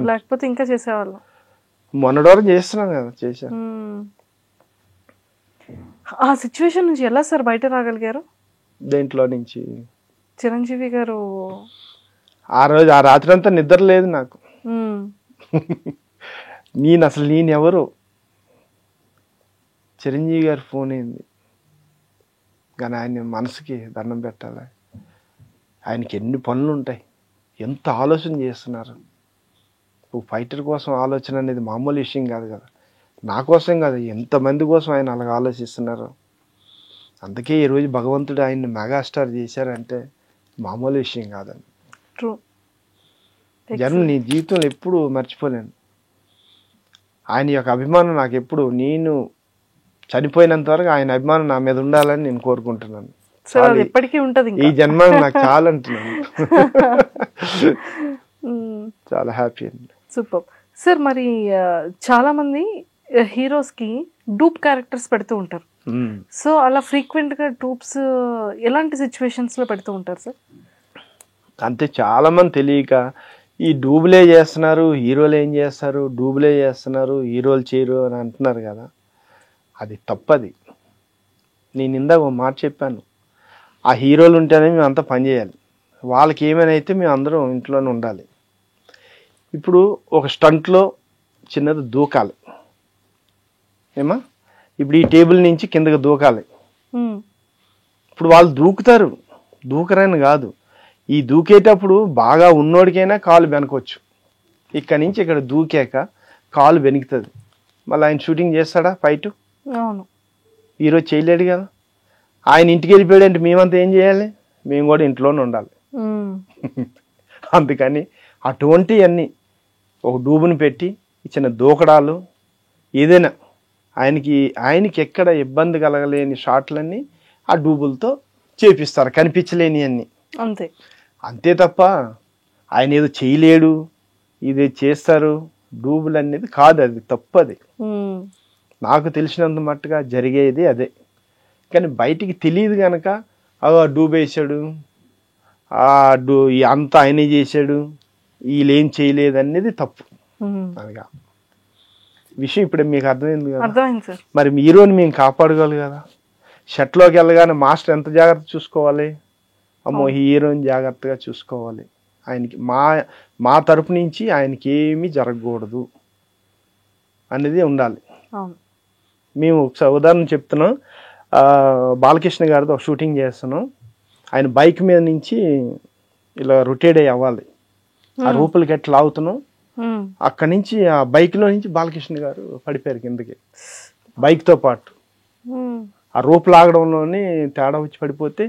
లేకపోతే ఇంకా చేసేవాళ్ళం. మొన్నటి వరకు చేస్తున్నాను కదా, చేశాను. ఆ సిచ్యువేషన్ నుంచి ఎలా సార్ బయట రాగలిగారు? దేంట్లో నుంచి? చిరంజీవి గారు ఆ రోజు ఆ రాత్రి అంతా నిద్ర లేదు నాకు. నేను ఎవరు, చిరంజీవి గారి ఫోన్ అయింది కానీ ఆయన మనసుకి దండం పెట్టాలి. ఆయనకి ఎన్ని పనులు ఉంటాయి, ఎంత ఆలోచన చేస్తున్నారు. ఫైటర్ కోసం ఆలోచన అనేది మామూలు విషయం కాదు కదా, నా కోసం కాదు, ఎంతమంది కోసం ఆయన అలాగ ఆలోచిస్తున్నారు. అందుకే ఈరోజు భగవంతుడు ఆయన్ని మెగాస్టార్ చేశారంటే మామూలు విషయం కాదండి. జనం నీ జీవితంలో ఎప్పుడు మర్చిపోలేను. ఆయన యొక్క అభిమానం నాకు ఎప్పుడు, నేను చనిపోయినంత వరకు ఆయన అభిమానం నా మీద ఉండాలని నేను కోరుకుంటున్నాను. ఎప్పటికీ ఉంటది, ఈ జన్మ నాకు చాలా అంటున్నాను. చాలా హ్యాపీ అండి. Super sir. మరి చాలా మంది హీరోస్ కి డూప్ క్యారెక్టర్స్ పెడుతూ ఉంటారు. సో అలా ఫ్రీక్వెంట్ గా డూప్స్ ఎలాంటి సిచ్యువేషన్స్ లో పెడుతూ ఉంటారు సార్? అంతే, చాలా మంది తెలియక ఈ డూబులే చేస్తున్నారు, హీరోలు ఏం చేస్తారు, డూబులే చేస్తున్నారు, హీరోలు చేయరు అని అంటున్నారు కదా, అది తప్పది. నేను ఇందాక ఒక మాట చెప్పాను, ఆ హీరోలు ఉంటేనే మేము అంతా పని చేయాలి, వాళ్ళకి ఏమైనా అయితే మేము అందరం ఇంట్లోనే ఉండాలి. ఇప్పుడు ఒక స్టంట్లో చిన్నది దూకాలి ఏమా, ఇప్పుడు ఈ టేబుల్ నుంచి కిందకి దూకాలి. ఇప్పుడు వాళ్ళు దూకుతారు, దూకరని కాదు, ఈ దూకేటప్పుడు బాగా ఉన్నోడికైనా కాలు వెనకొచ్చు, ఇక్కడి నుంచి ఇక్కడ దూకాక కాలు వెనుకుతుంది. మళ్ళీ ఆయన షూటింగ్ చేస్తాడా ఫైట్? అవును, ఈరోజు చేయలేడు కదా. ఆయన ఇంటికి వెళ్ళిపోయాడు అంటే మేమంతా ఏం చేయాలి? మేము కూడా ఇంట్లోనే ఉండాలి. అందుకని అటువంటి అన్నీ ఒక డూబుని పెట్టి ఇచ్చిన దూకడాలు ఏదైనా ఆయనకి ఎక్కడ ఇబ్బంది కలగలేని షాట్లన్నీ ఆ డూబులతో చేపిస్తారు, కనిపించలేని అన్ని. అంతే అంతే తప్ప ఆయన ఏదో చేయలేడు, ఇది చేస్తారు డూబులు అనేది కాదు, అది తప్పది. నాకు తెలిసినంత మట్టుగా జరిగేది అదే. కానీ బయటికి తెలియదు కనుక డూబ్ వేసాడు, అంతా ఆయనే చేశాడు, వీళ్ళేం చేయలేదు అనేది తప్పు. అనగా విషయం ఇప్పుడు మీకు అర్థమైంది కదా. మరి హీరోని మేము కాపాడుకోవాలి కదా. షట్లోకి వెళ్ళగానే మాస్టర్ ఎంత జాగ్రత్త చూసుకోవాలి, అమ్మో హీరోని జాగ్రత్తగా చూసుకోవాలి. ఆయనకి మా తరపు నుంచి ఆయనకి ఏమీ జరగకూడదు అనేది ఉండాలి. మేము ఒకసారి ఉదాహరణ చెప్తున్నాం, బాలకృష్ణ గారితో ఒక షూటింగ్ చేస్తున్నాం. ఆయన బైక్ మీద నుంచి ఇలా రొటేట్ అవ్వాలి, ఆ రూపులకి ఎట్లా లాగుతున్నాం, అక్కడి నుంచి ఆ బైక్లో నుంచి బాలకృష్ణ గారు పడిపోయారు కిందకి బైక్తో పాటు. ఆ రూపు లాగడంలోనే తేడా వచ్చి పడిపోతే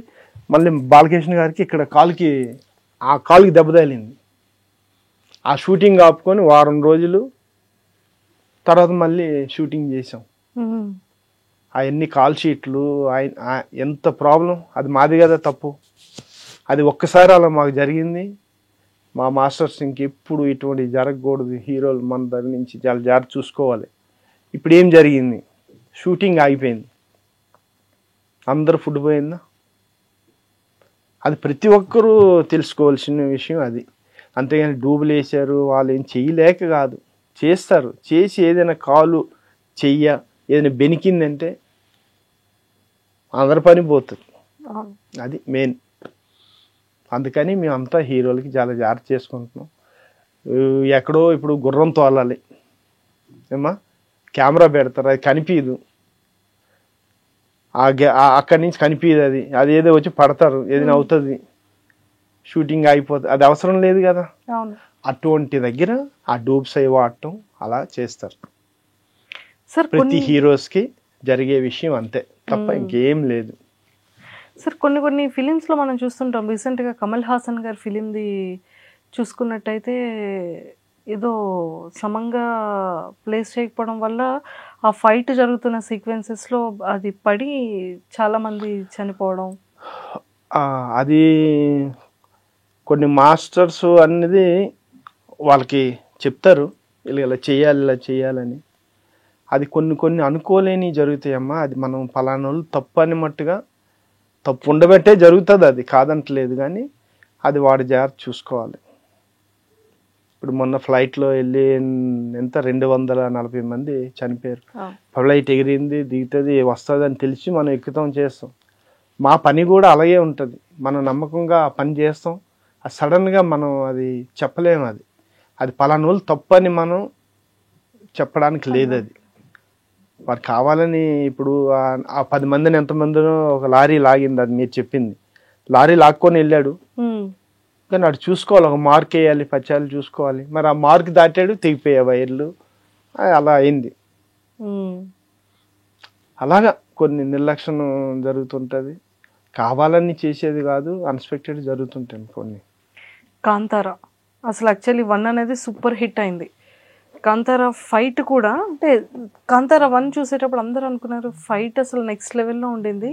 మళ్ళీ బాలకృష్ణ గారికి ఇక్కడ కాలుకి దెబ్బ తగిలింది. ఆ షూటింగ్ ఆపుకొని వారం రోజులు తర్వాత మళ్ళీ షూటింగ్ చేసాం. అవన్నీ కాల్ షీట్లు, ఎంత ప్రాబ్లం, అది మాది కదా తప్పు. అది ఒక్కసారి అలా మాకు జరిగింది. మా మాస్టర్స్ ఇంకెప్పుడు ఇటువంటి జరగకూడదు, హీరోలు మన దగ్గర నుంచి చాలా జాగ్రత్త చూసుకోవాలి. ఇప్పుడు ఏం జరిగింది, షూటింగ్ ఆగిపోయింది, అందరు ఫుడ్ పోయిందా, అది ప్రతి ఒక్కరూ తెలుసుకోవాల్సిన విషయం అది. అంతేగాని డూబులు వేసారు వాళ్ళు ఏం చేయలేక కాదు, చేస్తారు. చేసి ఏదైనా కాలు ఏదైనా బెనికిందంటే అందరి పని పోతుంది, అది మెయిన్. అందుకని మేమంతా హీరోలకి చాలా జాగ్రత్త చేసుకుంటున్నాం. ఎక్కడో ఇప్పుడు గుర్రం తోలాలి ఏమా, కెమెరా పెడతారు, అది కనిపించదు, అక్కడి నుంచి కనిపించదు, అది ఏదో వచ్చి పడతారు, ఏదైనా అవుతుంది, షూటింగ్ అయిపోతుంది, అది అవసరం లేదు కదా. అటువంటి దగ్గర ఆ డూబ్స్ అవి వాడటం అలా చేస్తారు. ప్రతి హీరోస్కి జరిగే విషయం అంతే తప్ప ఇంకేం లేదు సార్. కొన్ని ఫిలిమ్స్ లో మనం చూస్తుంటాం, రీసెంట్ గా కమల్ హాసన్ గారి ఫిలింది చూసుకున్నట్టయితే ఏదో సమంగా ప్లేస్ చేయకపోవడం వల్ల ఆ ఫైట్ జరుగుతున్న సీక్వెన్సెస్ లో అది పడి చాలా మంది చనిపోవడం, అది కొన్ని మాస్టర్స్ అనేది వాళ్ళకి చెప్తారు ఇలా చేయాలని. అది కొన్ని అనుకోలేని జరుగుతాయమ్మా. అది మనం పలానా వాళ్ళు తప్పు అని మట్టుగా తప్పు ఉండబట్టే జరుగుతుంది, అది కాదంటలేదు. కానీ అది వాడి జాగ్రత్త చూసుకోవాలి. ఇప్పుడు మొన్న ఫ్లైట్లో వెళ్ళి ఎంత 240 మంది చనిపోయారు. ఫ్లైట్ ఎగిరింది, దిగుతుంది, వస్తుంది అని తెలిసి మనం ఎక్కుతాం, చేస్తాం. మా పని కూడా అలాగే ఉంటుంది. మనం నమ్మకంగా ఆ పని చేస్తాం. అది సడన్గా మనం అది చెప్పలేము. అది పలానా వాళ్ళు తప్పని మనం చెప్పడానికి లేదు. అది వారు కావాలని ఇప్పుడు ఆ 10 మందిని ఎంతమందినో ఒక లారీ లాగింది, అది మీరు చెప్పింది. లారీ లాక్కొని వెళ్ళాడు, కానీ అటు చూసుకోవాలి, ఒక మార్క్ వేయాలి, పచ్చాలు చూసుకోవాలి. మరి ఆ మార్క్ దాటాడు, తెగిపోయే వైర్లు, అలా అయింది. అలాగా కొన్ని నిర్లక్ష్యం జరుగుతుంటుంది. కావాలని చేసేది కాదు, అన్ఎక్స్పెక్టెడ్ జరుగుతుంటాయి కొన్ని. కాంతారా అసలు యాక్చువల్లీ 1 అనేది సూపర్ హిట్ అయింది. కాంతారా ఫైట్ కూడా, అంటే కాంతారా 1 చూసేటప్పుడు అందరూ అనుకున్నారు ఫైట్ అసలు నెక్స్ట్ లెవెల్లో ఉండింది,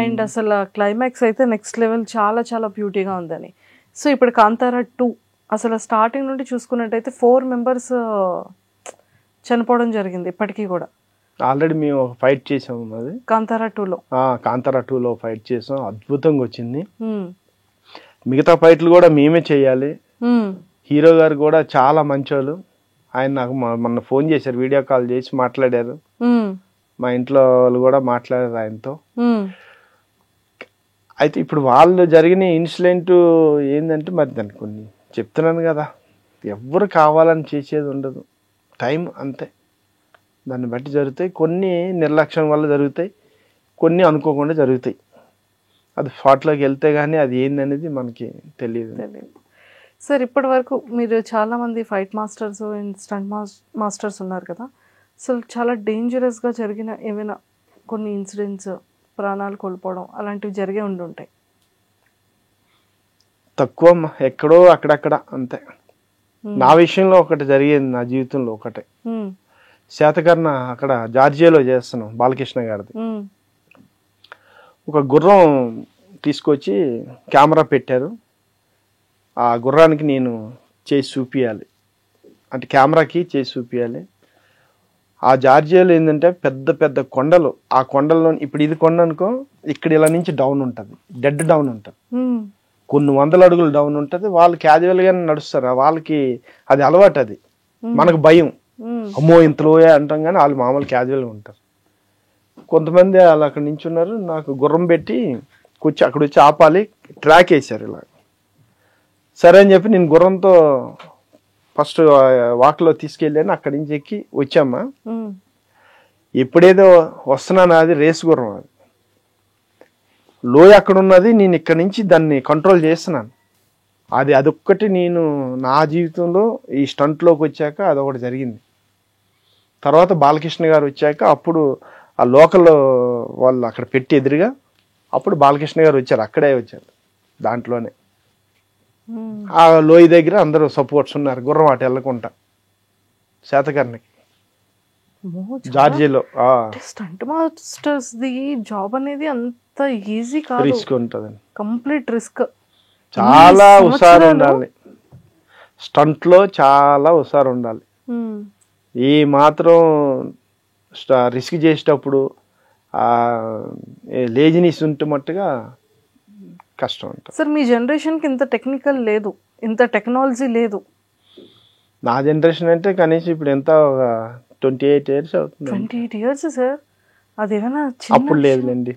అండ్ అసలు క్లైమాక్స్ అయితే నెక్స్ట్ లెవెల్, చాలా చాలా బ్యూటీగా ఉందని. సో ఇప్పుడు కాంతారా 2 అసలు స్టార్టింగ్ నుండి చూసుకున్నట్టయితే 4 మెంబర్స్ చనిపోవడం జరిగింది ఇప్పటికీ కూడా. ఆల్రెడీ మేము ఒక ఫైట్ చేసాము, అది కాంతారా 2లో. కాంతారా 2లో ఫైట్ చేసాం, అద్భుతంగా వచ్చింది. మిగతా ఫైట్లు కూడా మేమే చేయాలి. హీరో గారు కూడా చాలా మంచోళ్ళు. ఆయన నాకు మొన్న ఫోన్ చేశారు, వీడియో కాల్ చేసి మాట్లాడారు. మా ఇంట్లో వాళ్ళు కూడా మాట్లాడారు ఆయనతో. అయితే ఇప్పుడు వాళ్ళు జరిగిన ఇన్సిడెంట్ ఏంటంటే, మరి దాన్ని కొన్ని చెప్తున్నాను కదా, ఎవరు కావాలని చేసేది ఉండదు, టైం అంతే. దాన్ని బట్టి జరుగుతాయి. కొన్ని నిర్లక్ష్యం వల్ల జరుగుతాయి, కొన్ని అనుకోకుండా జరుగుతాయి. అది స్పాట్లోకి వెళ్తే కానీ అది ఏందనేది మనకి తెలియదు. సార్ ఇప్పటి వరకు మీరు చాలామంది fight masters and stunt masters ఉన్నారు కదా, అసలు చాలా డేంజరస్గా జరిగిన ఏమైనా కొన్ని ఇన్సిడెంట్స్, ప్రాణాలు కోల్పోవడం అలాంటివి జరిగే ఉండుంటాయి? తక్కువ, ఎక్కడో అక్కడక్కడ అంతే. నా విషయంలో ఒకటి జరిగింది, నా జీవితంలో ఒకటే. శాతకర్ణ అక్కడ జార్జియాలో చేస్తున్నాం, బాలకృష్ణ గారిది. ఒక గుర్రం తీసుకొచ్చి కెమెరా పెట్టారు. ఆ గుర్రానికి నేను చేసి చూపించాలి, అంటే కెమెరాకి చేసి చూపించాలి. ఆ జార్జియాలో ఏంటంటే పెద్ద పెద్ద కొండలు. ఆ కొండల్లో ఇప్పుడు ఇది కొండ అనుకో, ఇక్కడ ఇలా నుంచి డౌన్ ఉంటుంది, డెడ్ డౌన్ ఉంటుంది, కొన్ని 100 అడుగులు డౌన్ ఉంటుంది. వాళ్ళు క్యాజువల్గానే నడుస్తారు, వాళ్ళకి అది అలవాటు. అది మనకు భయం, అమ్మో ఇంతలోయే అంటాం, కానీ వాళ్ళు మామూలు క్యాజువల్గా ఉంటారు. కొంతమంది వాళ్ళు అక్కడ నుంచి ఉన్నారు, నాకు గుర్రం పెట్టి అక్కడ వచ్చి ఆపాలి, ట్రాక్ వేసారు ఇలా. సరే అని చెప్పి నేను గుర్రంతో ఫస్ట్ వాక్లో తీసుకెళ్ళాను. అక్కడి నుంచి ఎక్కి వచ్చామా, ఎప్పుడేదో వస్తున్నాను, అది రేసు గుర్రం. అది లోయ అక్కడ ఉన్నది, నేను ఇక్కడి నుంచి దాన్ని కంట్రోల్ చేస్తున్నాను. అదొక్కటి నేను నా జీవితంలో ఈ స్టంట్లోకి వచ్చాక అదొకటి జరిగింది. తర్వాత బాలకృష్ణ గారు వచ్చాక అప్పుడు ఆ లోకల్ వాళ్ళు అక్కడ పెట్టి ఎదురుగా, అప్పుడు బాలకృష్ణ గారు వచ్చారు, అక్కడే వచ్చారు. దాంట్లోనే ఆ లోయ దగ్గర అందరూ సపోర్ట్స్ ఉన్నారు, గుర్రం అటు వెళ్ళకుండా. శాతకర్ణకి జార్జియాలో స్టంట్ మాస్టర్స్ ది జాబ్ అనేది అంత ఈజీ కాదు, రిస్క్ ఉంటుంది, కంప్లీట్ రిస్క్. చాలా హుషారు ఉండాలి స్టంట్ లో, చాలా హుషారు ఉండాలి. ఈ మాత్రం రిస్క్ చేసేటప్పుడు లేజినెస్ ఉంటే మట్టుగా కష్టం ఉంటుంది. సార్ మీ జనరేషన్కి ఇంత టెక్నికల్ లేదు, ఇంత టెక్నాలజీ లేదు. నా జనరేషన్ అంటే కనీసం ఇప్పుడు ఎంత 28 years అవుతుంది. 28 years సార్, అదేమైనా అప్పుడు లేదులేండి,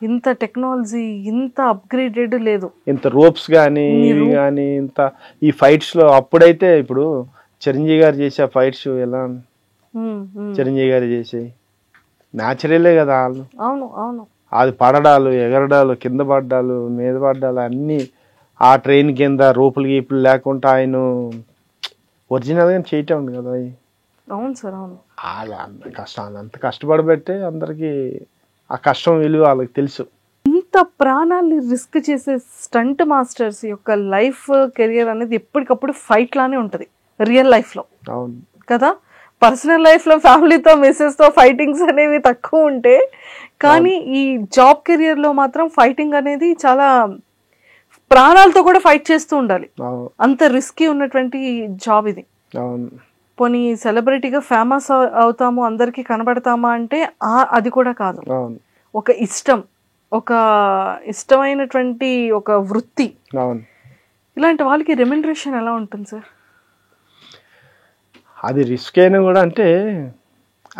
ఇంత టెక్నాలజీ, ఇంత అప్గ్రేడెడ్ లేదు. ఇంత రోప్స్ కానీ ఇవి కానీ ఇంత ఈ ఫైట్స్ లో. అప్పుడైతే ఇప్పుడు చిరంజీవి గారు చేసే ఫైట్స్ ఎలా, చిరంజీవి గారు చేసే న్యాచురలే కదా వాళ్ళు. అవును అవును, అది పడడాలు, ఎగరడాలు, కింద పడ్డాలు, మీద పడ్డాలు అన్నీ. ఆ ట్రైన్ కింద రోపులు గీపులు లేకుండా ఆయన ఒరిజినల్గా చేయటం ఉంది కదా. అవును సార్, అవును. అంత కష్టపడబట్టే అందరికి ఆ కష్టం విలువ వాళ్ళకి తెలుసు. ఇంత ప్రాణాలు రిస్క్ చేసే స్టంట్ మాస్టర్స్ యొక్క లైఫ్ కెరియర్ అనేది ఎప్పటికప్పుడు ఫైట్ లానే ఉంటుంది రియల్ లైఫ్ లో. అవును కదా, పర్సనల్ లైఫ్ లో ఫ్యామిలీతో మెసేజ్ తో ఫైటింగ్స్ అనేవి తక్కువ ఉంటే, కానీ ఈ జాబ్ కెరియర్ లో మాత్రం ఫైటింగ్ అనేది చాలా ప్రాణాలతో కూడా ఫైట్ చేస్తూ ఉండాలి. అంత రిస్కీ ఉన్నటువంటి జాబ్ ఇది. పోనీ సెలబ్రిటీగా ఫేమస్ అవుతాము, అందరికి కనబడతామా అంటే అది కూడా కాదు. ఒక ఇష్టం, ఒక ఇష్టమైనటువంటి ఒక వృత్తి. ఇలాంటి వాళ్ళకి రెమ్యునరేషన్ ఎలా ఉంటుంది సార్? అది రిస్క్ అయినా కూడా అంటే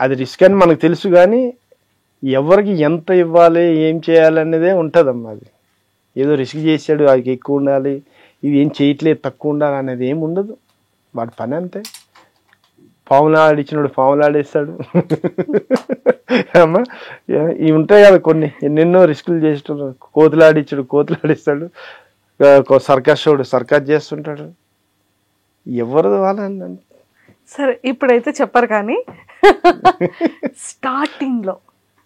అది రిస్క్ అని మనకు తెలుసు, కానీ ఎవరికి ఎంత ఇవ్వాలి ఏం చేయాలనేదే ఉంటుందమ్మా. అది ఏదో రిస్క్ చేశాడు అది ఎక్కువ ఉండాలి, ఇది ఏం చేయట్లేదు తక్కువ ఉండాలి అనేది ఏమి ఉండదు. వాడి పని అంతే. పాములు ఆడిచ్చినాడు పాములు ఆడేస్తాడు. అమ్మా ఇవి ఉంటాయి కదా కొన్ని, ఎన్నెన్నో రిస్కులు చేస్తాడు. కోతులు ఆడిచ్చాడు కోతులు ఆడిస్తాడు, సర్కస్ షోడు సర్కస్ చేస్తుంటాడు. ఎవరు వాళ్ళని. సరే ఇప్పుడైతే చెప్పరు, కానీ స్టార్టింగ్లో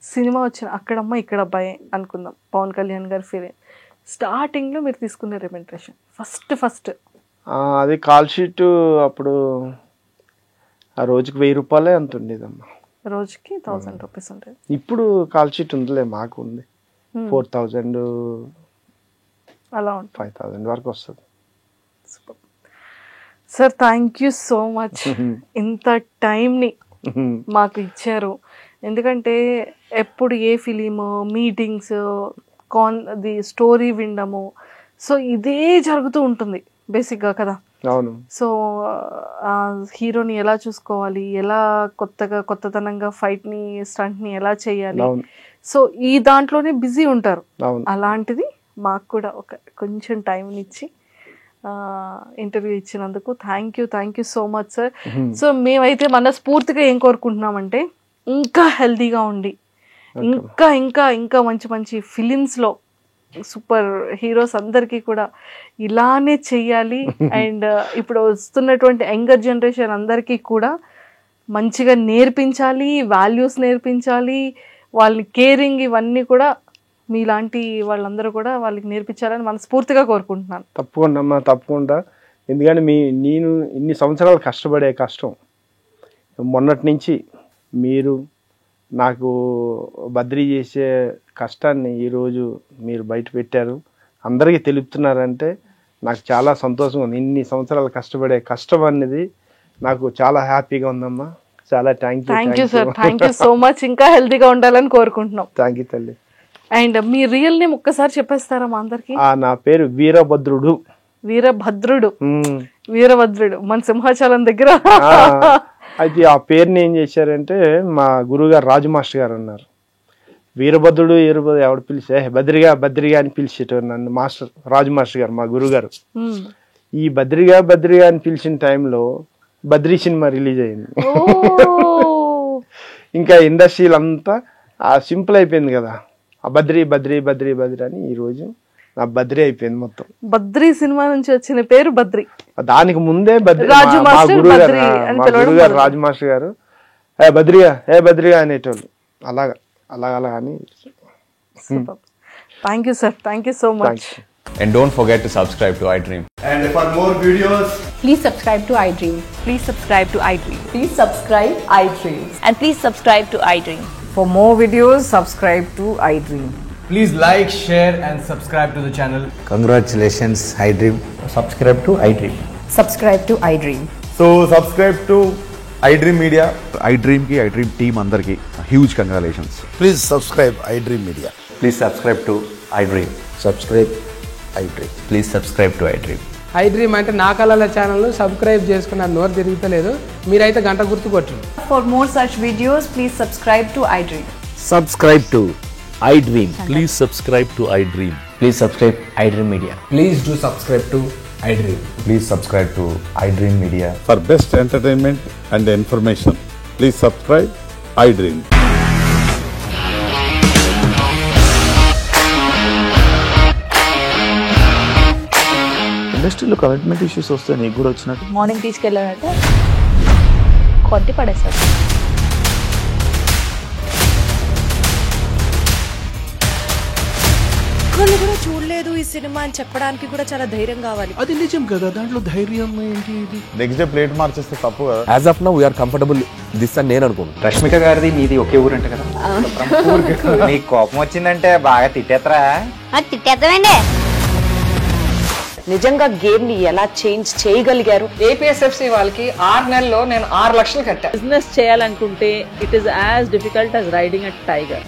సినిమా వచ్చిన అక్కడమ్మ ఇక్కడ అబ్బాయి అనుకుందాం, పవన్ కళ్యాణ్ గారి ఫీలింగ్ స్టార్టింగ్లో మీరు తీసుకునే రెమ్యూనరేషన్ ఫస్ట్ అది కాల్ షీట్ అప్పుడు ఆ రోజుకి 1000 రూపాయలే అంత ఉండేదమ్మా. రోజుకి 1000 రూపీస్ ఉంటుంది. ఇప్పుడు కాల్ షీట్ ఉందిలే, మాకు ఉంది 4000 అలా ఉంటుంది, 5000 వరకు వస్తుంది. Sir thank you so much, ఇంత టైంని మాకు ఇచ్చారు. ఎందుకంటే ఎప్పుడు ఏ ఫిలిం మీటింగ్స్ ది స్టోరీ వినడము, సో ఇదే జరుగుతూ ఉంటుంది బేసిక్గా కదా. అవును. సో హీరోని ఎలా చూసుకోవాలి, ఎలా కొత్తతనంగా ఫైట్ని స్టంట్ని ఎలా చేయాలి, సో ఈ దాంట్లోనే బిజీ ఉంటారు. అలాంటిది మాకు కూడా ఒక కొంచెం టైంనిచ్చి ఇంటర్వ్యూ ఇచ్చినందుకు thank you so much sir. So మేమైతే మనస్ఫూర్తిగా ఏం కోరుకుంటున్నామంటే ఇంకా హెల్తీగా ఉండి ఇంకా ఇంకా ఇంకా మంచి మంచి ఫిలిమ్స్లో సూపర్ హీరోస్ అందరికీ కూడా ఇలానే చెయ్యాలి. అండ్ ఇప్పుడు వస్తున్నటువంటి యంగర్ జనరేషన్ అందరికీ కూడా మంచిగా నేర్పించాలి, వాల్యూస్ నేర్పించాలి, వాళ్ళని కేరింగ్ ఇవన్నీ కూడా మీలాంటి వాళ్ళందరూ కూడా వాళ్ళకి నేర్పించాలని మనస్ఫూర్తిగా కోరుకుంటున్నాను. తప్పకుండా అమ్మా, తప్పకుండా. ఎందుకంటే నేను ఇన్ని సంవత్సరాలు కష్టపడే కష్టం మొన్నటి నుంచి మీరు నాకు బద్రీ చేసే కష్టాన్ని ఈరోజు మీరు బయట పెట్టారు, అందరికీ తెలుపుతున్నారంటే నాకు చాలా సంతోషంగా ఉంది. ఇన్ని సంవత్సరాలు కష్టపడే కష్టం అనేది నాకు చాలా హ్యాపీగా ఉందమ్మా. చాలా thank you sir, thank you so much. ఇంకా హెల్తీగా ఉండాలని కోరుకుంటున్నాం. థ్యాంక్ యూ తల్లి. అండ్ మీ రియల్ నేమ్ ఒక్కసారి చెప్పేస్తారా మా అందరికి? నా పేరు వీరభద్రుడు. వీరభద్రుడు మన సింహాచలం దగ్గర. అయితే ఆ పేరుని ఏం చేశారంటే మా గురుగారు రాజు మాస్టర్ గారు అన్నారు, వీరభద్రుడు ఎవడు పిలిచే బద్రిగా అని పిలిచేటవారు నన్ను. మాస్టర్ రాజు మాస్టర్ గారు మా గురుగారు. ఈ బద్రిగా అని పిలిచిన టైంలో బద్రీ సినిమా రిలీజ్ అయింది. ఇంకా ఇండస్ట్రీలు అంతా సింపుల్ అయిపోయింది కదా, బద్రీ అని ఈరోజు నా బద్రీ అయిపోయింది మొత్తం. బద్రీ సినిమా నుంచి వచ్చిన పేరు బద్రీ. దానికి ముందే మా గురుగారు రాజు మాస్టర్ గారు బద్రిగా అనేటోళ్ళు. అలాగా అని. Thank you sir, thank you so much. And don't forget to subscribe to iDream. And for more videos, please subscribe to iDream. Please subscribe to iDream. Please subscribe iDream. And please subscribe to iDream. For more videos, subscribe to iDream. please like, share and subscribe to the channel. Congratulations iDream. Subscribe to iDream. Subscribe to iDream. So subscribe to iDream Media. iDream ki iDream team andarki huge congratulations. Please subscribe iDream Media. Please subscribe to iDream. Subscribe iDream. Please subscribe to iDream. iDream అంటే నా కళల channel subscribe చేసుకున్న నోరు తిరుగుతలేదు, మీరైతే గంట గుర్తు కొట్టండి. For more such videos, please subscribe to iDream. Subscribe to iDream. Please subscribe to iDream. Please subscribe iDream Media. Please do subscribe to iDream. Please subscribe to iDream Media. For best entertainment and information, please subscribe iDream. ఇండస్ట్రీలో commitment issues వస్తే నీకు కూడా వచ్చినట్టు morning తీసుకెళ్ళాడంటే కొట్టి పడేస్తాడు. ఒక్కళ్ళు కూడా చూడలేదు ఈ సినిమా అని చెప్పడానికి కూడా చాలా ధైర్యం కావాలి. అది నిజం కదా, దాంట్లో ధైర్యం ఏంటి? నెక్స్ట్ డే ప్లేట్ మార్చేస్తే తప్పు కదా. As of now we are comfortable this అని నేను అనుకుంటున్నాను. రష్మిక గారిది మీది ఒకే ఊరు అంట కదా. నీకు కోపం వచ్చిందంటే బాగా తిట్టేత్తరా? తిట్టేద్దామండి. నిజంగా గేమ్ ని ఎలా చేంజ్ చేయగలిగారు? APSFC వాళ్ళకి 6 నెలల్లో నేను 6 లక్షలు కట్టా. బిజినెస్ చేయాలనుకుంటే it is as difficult as riding a tiger.